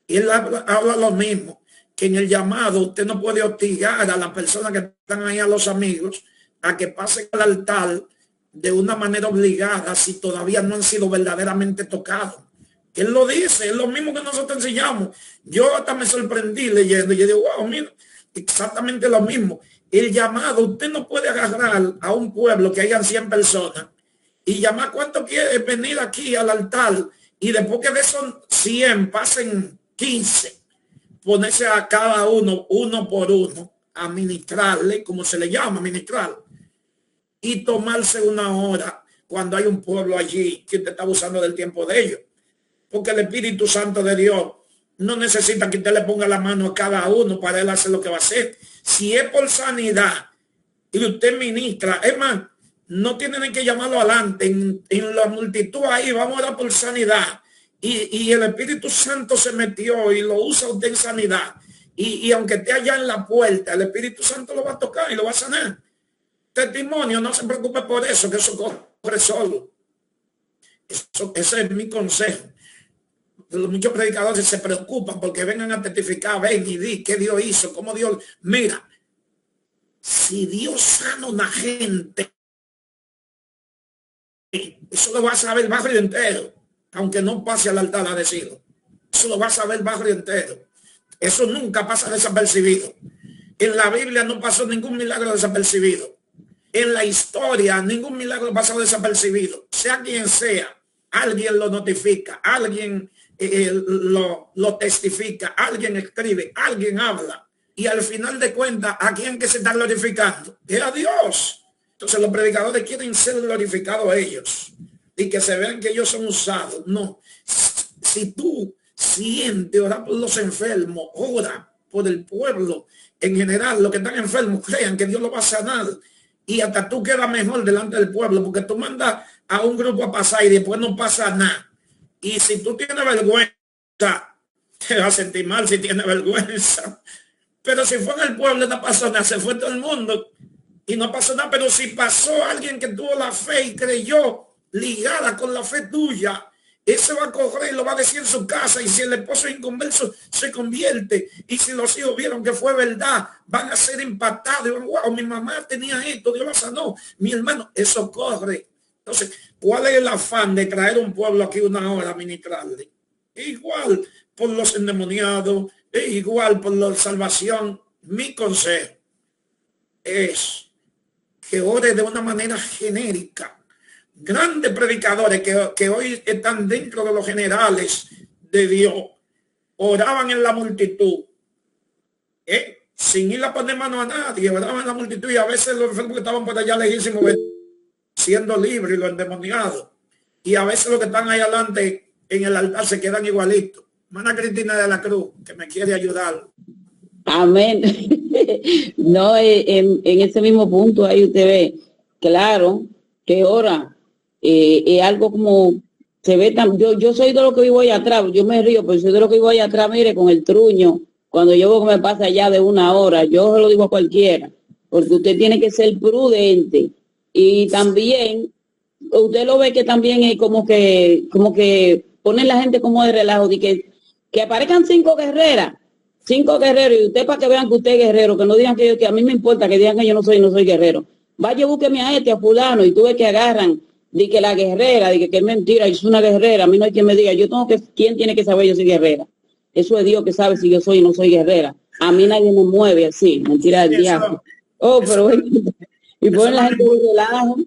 Speaker 1: Y él habla lo mismo, que en el llamado usted no puede hostigar a las personas que están ahí, a los amigos, a que pasen al altar de una manera obligada si todavía no han sido verdaderamente tocados. Él lo dice, es lo mismo que nosotros enseñamos. Yo hasta me sorprendí leyendo y yo digo, wow, mira, exactamente lo mismo. El llamado, usted no puede agarrar a un pueblo que hayan 100 personas y llamar cuánto quiere venir aquí al altar y después que de esos 100 pasen 15, ponerse a cada uno por uno a ministrarle, como se le llama, ministrar, y tomarse una hora cuando hay un pueblo allí que usted está abusando del tiempo de ellos. Porque el Espíritu Santo de Dios no necesita que usted le ponga la mano a cada uno para él hacer lo que va a hacer. Si es por sanidad y usted ministra, es más, no tienen que llamarlo adelante en la multitud ahí, vamos a orar por sanidad. Y el Espíritu Santo se metió y lo usa usted en sanidad. Y aunque esté allá en la puerta, el Espíritu Santo lo va a tocar y lo va a sanar. Testimonio, no se preocupe por eso, que eso corre solo. Ese es mi consejo. Muchos predicadores se preocupan porque vengan a testificar, ven y di qué Dios hizo, cómo Dios... Mira, si Dios sana a una gente, eso lo va a saber el barrio entero, aunque no pase al altar a decirlo. Eso lo va a saber el barrio entero. Eso nunca pasa desapercibido. En la Biblia no pasó ningún milagro desapercibido. En la historia ningún milagro pasó desapercibido. Sea quien sea, alguien lo notifica, alguien lo testifica, alguien escribe, alguien habla. Y al final de cuentas, ¿a quién que se está glorificando? Es a Dios. Entonces los predicadores quieren ser glorificados ellos y que se vean que ellos son usados. No. Si tú sientes orar por los enfermos, ora por el pueblo en general, los que están enfermos, crean que Dios lo va a sanar. Y hasta tú quedas mejor delante del pueblo, porque tú mandas a un grupo a pasar y después no pasa nada. Y si tú tienes vergüenza, te vas a sentir mal si tienes vergüenza. Pero si fue en el pueblo no pasó nada, se fue todo el mundo y no pasó nada. Pero si pasó alguien que tuvo la fe y creyó ligada con la fe tuya, ese va a correr y lo va a decir en su casa. Y si el esposo es inconverso, se convierte. Y si los hijos vieron que fue verdad, van a ser impactados. Y van, wow, mi mamá tenía esto, Dios la sanó. Mi hermano, eso corre. Entonces, ¿cuál es el afán de traer un pueblo aquí una hora a ministrarle? Igual por los endemoniados, igual por la salvación. Mi consejo es que ore de una manera genérica. grandes predicadores que hoy están dentro de los generales de Dios, oraban en la multitud, sin ir a poner mano a nadie, oraban en la multitud, y a veces los enfermos que estaban por allá lejísimos siendo libres y los endemoniados, y a veces los que están ahí adelante en el altar se quedan igualitos. Hermana Cristina de la Cruz, que me quiere ayudar.
Speaker 12: Amén. No, en ese mismo punto ahí usted ve, claro, que ahora es algo como se ve tan, yo soy de lo que vivo allá atrás, yo me río, pero soy de lo que vivo allá atrás, mire, con el truño, cuando yo veo que me pasa ya de 1 hora, yo se lo digo a cualquiera, porque usted tiene que ser prudente, y también, usted lo ve que también es como que ponen la gente como de relajo, de que aparezcan 5 guerreras, 5 guerreros, y usted para que vean que usted es guerrero, que no digan que a mí me importa, que digan que yo no soy guerrero. Vaya, búsqueme a a fulano, y tú ves que agarran, de que la guerrera, de que es mentira, yo soy una guerrera, a mí no hay quien me diga, ¿quién tiene que saber yo soy guerrera? Eso es Dios que sabe si yo soy o no soy guerrera. A mí nadie me mueve así, mentira del diablo. Oh, pero bueno, y ponen la gente de relajo.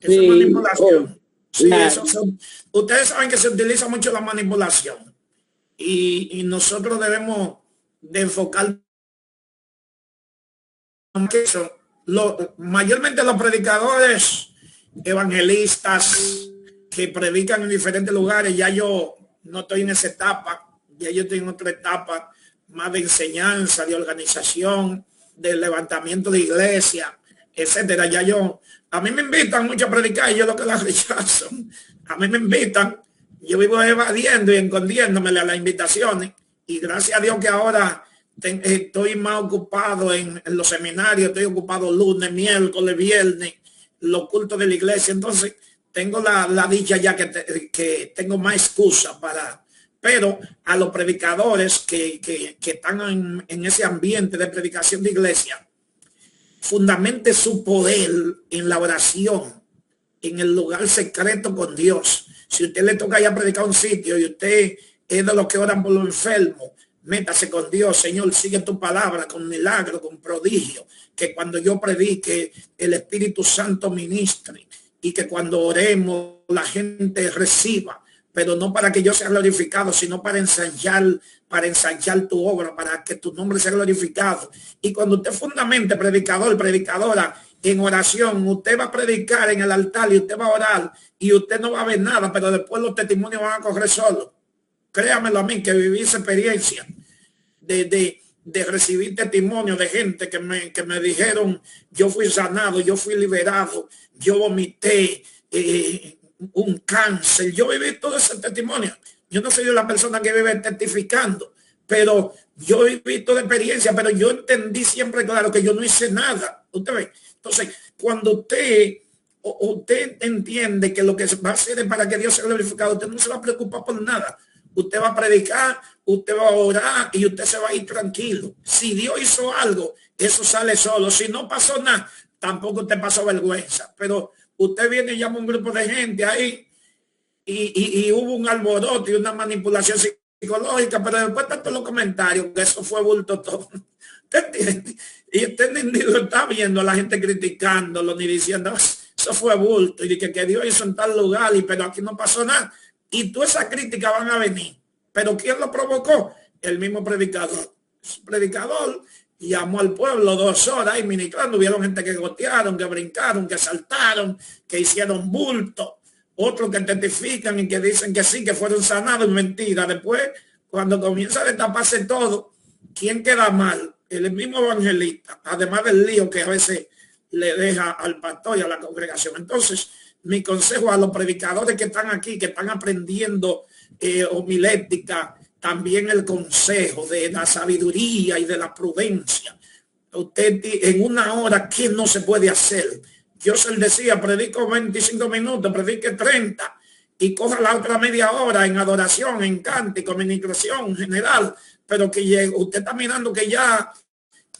Speaker 1: Eso es manipulación. Sí, ustedes saben que se utiliza mucho la manipulación, y nosotros debemos de enfocar eso. Mayormente los predicadores evangelistas que predican en diferentes lugares, ya yo no estoy en esa etapa, ya yo estoy en otra etapa más de enseñanza, de organización, de levantamiento de iglesia, etcétera. A mí me invitan mucho a predicar y yo lo que las rechazo. A mí me invitan, yo vivo evadiendo y escondiéndome a las invitaciones, y gracias a Dios que ahora estoy más ocupado en los seminarios, estoy ocupado lunes, miércoles, viernes, los cultos de la iglesia. Entonces tengo la dicha ya que tengo más excusa pero a los predicadores que están en ese ambiente de predicación de iglesia, fundamente su poder en la oración, en el lugar secreto con Dios. Si usted le toca ir a predicar un sitio y usted es de los que oran por los enfermos, métase con Dios. Señor, sigue tu palabra con milagro, con prodigio, que cuando yo predique el Espíritu Santo ministre, y que cuando oremos la gente reciba, pero no para que yo sea glorificado, sino para ensanchar tu obra, para que tu nombre sea glorificado. Y cuando usted fundamente, predicador, predicadora, en oración, usted va a predicar en el altar y usted va a orar y usted no va a ver nada, pero después los testimonios van a correr solos. Créamelo a mí, que viví esa experiencia de recibir testimonios de gente que me dijeron, yo fui sanado, yo fui liberado, yo vomité un cáncer. Yo viví todo ese testimonio. Yo no soy la persona que vive testificando, pero yo viví toda experiencia, pero yo entendí siempre claro que yo no hice nada. Usted ve. Entonces, cuando usted entiende que lo que va a hacer es para que Dios sea glorificado, usted no se va a preocupar por nada. Usted va a predicar, usted va a orar y usted se va a ir tranquilo. Si Dios hizo algo, eso sale solo. Si no pasó nada, tampoco usted pasó vergüenza. Pero usted viene y llama a un grupo de gente ahí y hubo un alboroto y una manipulación psicológica, pero después de todos los comentarios, que eso fue bulto todo. ¿Usted entiende? Y usted ni lo está viendo a la gente criticándolo, ni diciendo, eso fue bulto, y que Dios hizo en tal lugar, pero aquí no pasó nada. Y todas esas críticas van a venir. ¿Pero quién lo provocó? El mismo predicador. El predicador llamó al pueblo 2 horas y ministrando. Vieron gente que gotearon, que brincaron, que saltaron, que hicieron bulto. Otros que testifican y que dicen que sí, que fueron sanados. Mentira. Después, cuando comienza a destaparse todo, ¿quién queda mal? El mismo evangelista. Además del lío que a veces le deja al pastor y a la congregación. Entonces, mi consejo a los predicadores que están aquí, que están aprendiendo homilética, también el consejo de la sabiduría y de la prudencia. Usted en 1 hora, ¿qué no se puede hacer? Dios él decía, predico 25 minutos, predique 30 y coja la otra media hora en adoración, en cántico, ministración general, pero que usted está mirando que ya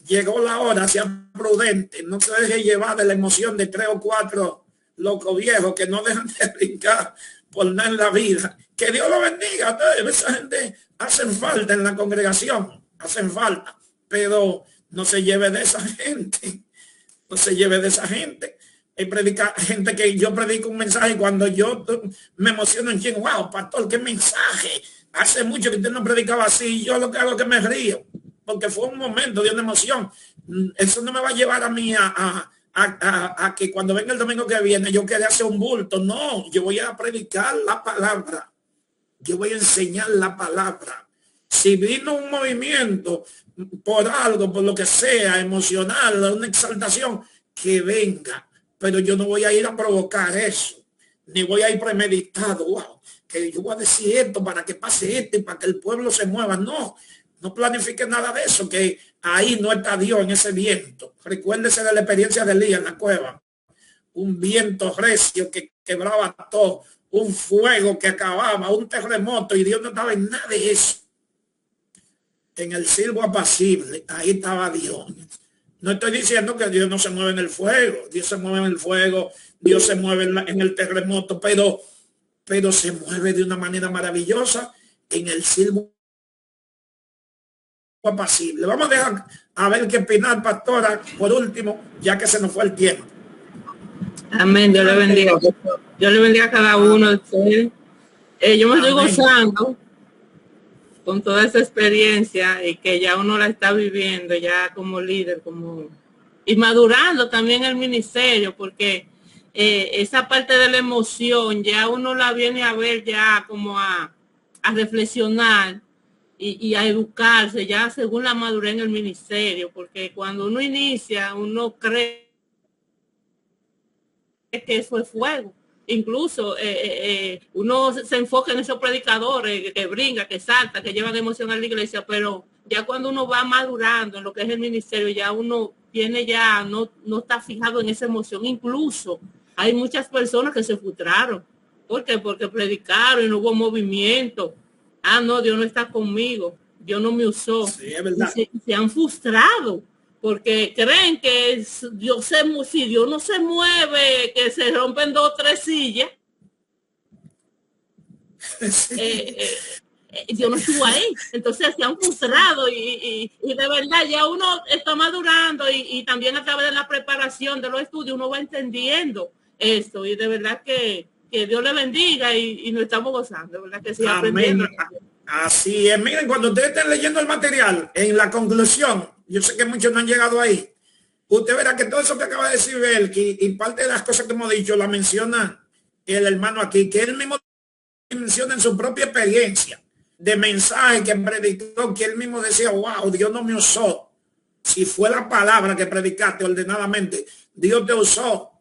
Speaker 1: llegó la hora, sea prudente, no se deje llevar de la emoción de 3 o 4 locos viejos que no dejan de brincar por nada en la vida. Que Dios lo bendiga. Esa gente hacen falta en la congregación, hacen falta, pero no se lleve de esa gente, no se lleve de esa gente, Hay gente que yo predico un mensaje y cuando yo me emociono en quien, wow, pastor, qué mensaje. Hace mucho que usted no predicaba así. Yo lo que hago es que me río, porque fue un momento de una emoción. Eso no me va a llevar a mí a que cuando venga el domingo que viene yo quede hacer un bulto. No, yo voy a predicar la palabra. Yo voy a enseñar la palabra. Si vino un movimiento por algo, por lo que sea, emocional, una exaltación, que venga. Pero yo no voy a ir a provocar eso. Ni voy a ir premeditado. Wow, que yo voy a decir esto para que pase esto y para que el pueblo se mueva. No, no planifique nada de eso, que ahí no está Dios en ese viento. Recuérdese de la experiencia de Elías en la cueva. Un viento recio que quebraba todo. Un fuego que acababa, un terremoto, y Dios no estaba en nada de eso. En el silbo apacible, ahí estaba Dios. No estoy diciendo que Dios no se mueve en el fuego. Dios se mueve en el fuego, Dios se mueve en el terremoto, pero se mueve de una manera maravillosa en el silbo apacible. Vamos a dejar a ver qué opinar, pastora, por último, ya que se nos fue el tiempo.
Speaker 17: Amén, Dios le bendiga. Dios le bendiga a cada uno de ustedes. Yo me estoy gozando con toda esa experiencia y que ya uno la está viviendo ya como líder, y madurando también el ministerio, porque esa parte de la emoción ya uno la viene a ver ya como a reflexionar y a educarse ya según la madurez en el ministerio, porque cuando uno inicia uno cree que eso es fuego. Incluso uno se enfoca en esos predicadores que brinca, que salta, que llevan emoción a la iglesia, pero ya cuando uno va madurando en lo que es el ministerio, ya uno tiene no está fijado en esa emoción. Incluso hay muchas personas que se frustraron. ¿Por qué? Porque predicaron y no hubo movimiento. Ah, no, Dios no está conmigo, Dios no me usó. Sí, es verdad. Se han frustrado. Porque creen que si Dios no se mueve, que se rompen 2 o 3 sillas, Dios no estuvo ahí. Entonces se han frustrado y de verdad ya uno está madurando y también a través de la preparación de los estudios uno va entendiendo esto, y de verdad que Dios le bendiga y nos estamos gozando, ¿verdad? Que sí, aprendiendo.
Speaker 1: Así es. Miren, cuando ustedes estén leyendo el material, en la conclusión, yo sé que muchos no han llegado ahí, usted verá que todo eso que acaba de decir Belki y parte de las cosas que hemos dicho la menciona el hermano aquí, que él mismo menciona en su propia experiencia de mensaje que predicó, que él mismo decía, wow, Dios no me usó. Si fue la palabra que predicaste ordenadamente, Dios te usó.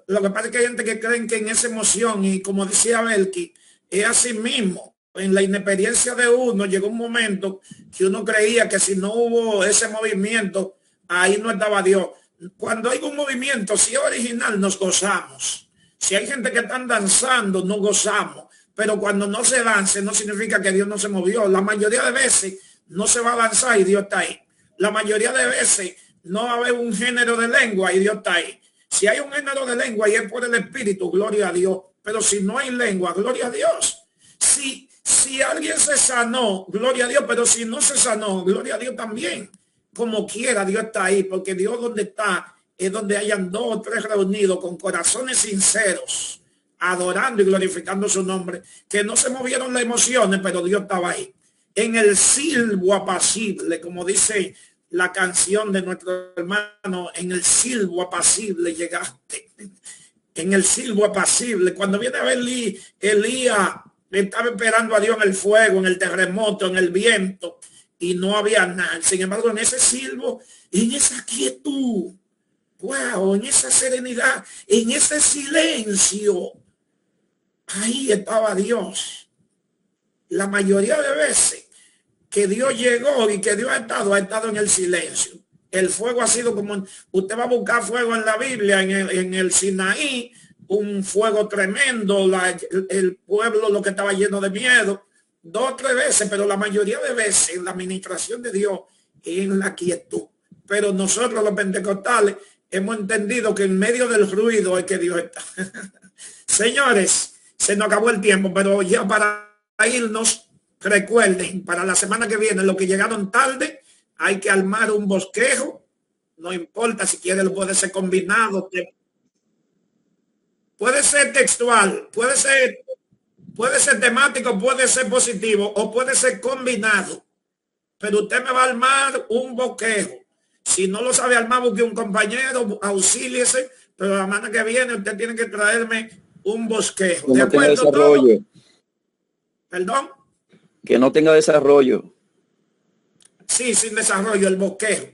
Speaker 1: Lo que pasa es que hay gente que creen que en esa emoción, y como decía Belki, es así mismo. En la inexperiencia de uno llegó un momento que uno creía que si no hubo ese movimiento, ahí no estaba Dios. Cuando hay un movimiento, si es original, nos gozamos. Si hay gente que están danzando, nos gozamos. Pero cuando no se dance, no significa que Dios no se movió. La mayoría de veces no se va a danzar y Dios está ahí. La mayoría de veces no va a haber un género de lengua y Dios está ahí. Si hay un género de lengua y es por el Espíritu, gloria a Dios. Pero si no hay lengua, gloria a Dios. Si alguien se sanó, gloria a Dios, pero si no se sanó, gloria a Dios también. Como quiera, Dios está ahí, porque Dios donde está es donde hayan 2 o 3 reunidos con corazones sinceros, adorando y glorificando su nombre, que no se movieron las emociones, pero Dios estaba ahí. En el silbo apacible, como dice la canción de nuestro hermano, en el silbo apacible llegaste. En el silbo apacible, cuando viene a ver Elías, estaba esperando a Dios en el fuego, en el terremoto, en el viento, y no había nada. Sin embargo, en ese silbo, en esa quietud, wow, en esa serenidad, en ese silencio, ahí estaba Dios. La mayoría de veces que Dios llegó y que Dios ha estado en el silencio. El fuego ha sido como, usted va a buscar fuego en la Biblia, en el Sinaí, un fuego tremendo, el pueblo lo que estaba lleno de miedo, 2 o 3 veces, pero la mayoría de veces en la administración de Dios es en la quietud. Pero nosotros los pentecostales hemos entendido que en medio del ruido es que Dios está. Señores, se nos acabó el tiempo, pero ya para irnos, recuerden, para la semana que viene, los que llegaron tarde, hay que armar un bosquejo, no importa si quiere, lo puede ser combinado. puede ser textual, puede ser temático, puede ser positivo o puede ser combinado. Pero usted me va a armar un bosquejo. Si no lo sabe armar, busque un compañero, auxíliese, pero la semana que viene usted tiene que traerme un bosquejo.
Speaker 6: Que no tenga desarrollo.
Speaker 1: ¿Perdón?
Speaker 6: Que no tenga desarrollo.
Speaker 1: Sí, sin desarrollo, el bosquejo.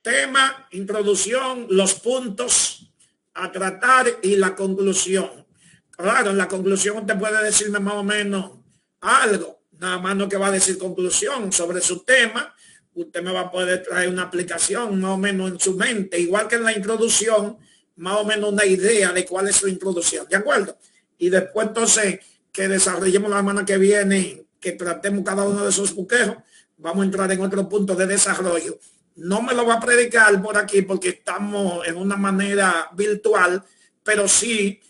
Speaker 1: Tema, introducción, los puntos a tratar y la conclusión. Claro, en la conclusión usted puede decirme más o menos algo, nada más no que va a decir conclusión sobre su tema. Usted me va a poder traer una aplicación más o menos en su mente, igual que en la introducción, más o menos una idea de cuál es su introducción, ¿de acuerdo? Y después entonces que desarrollemos la semana que viene, que tratemos cada uno de esos bosquejos, vamos a entrar en otro punto de desarrollo. No me lo va a predicar por aquí porque estamos en una manera virtual, pero sí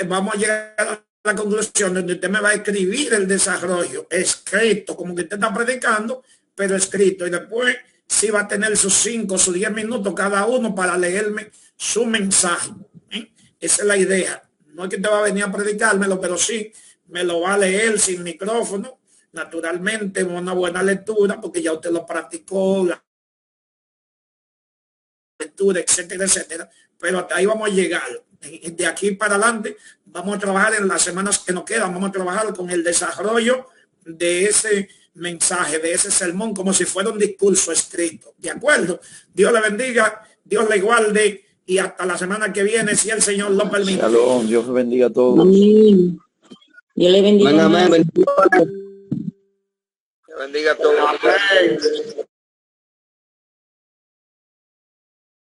Speaker 1: vamos a llegar a la conclusión donde usted me va a escribir el desarrollo escrito, como que usted está predicando, pero escrito. Y después sí va a tener sus 5 o sus 10 minutos cada uno para leerme su mensaje. Esa es la idea. No es que te va a venir a predicármelo, pero sí me lo va a leer sin micrófono, naturalmente, una buena lectura, porque ya usted lo practicó, la lectura, etcétera, etcétera. Pero hasta ahí vamos a llegar. De aquí para adelante vamos a trabajar en las semanas que nos quedan, vamos a trabajar con el desarrollo de ese mensaje, de ese sermón, como si fuera un discurso escrito. ¿De acuerdo? Dios le bendiga, Dios le guarde y hasta la semana que viene, si el Señor lo permite.
Speaker 6: Shalom, Dios bendiga a todos.
Speaker 12: Amén. Dios le bendiga.
Speaker 15: Amén, amén.
Speaker 14: Bendiga a todos.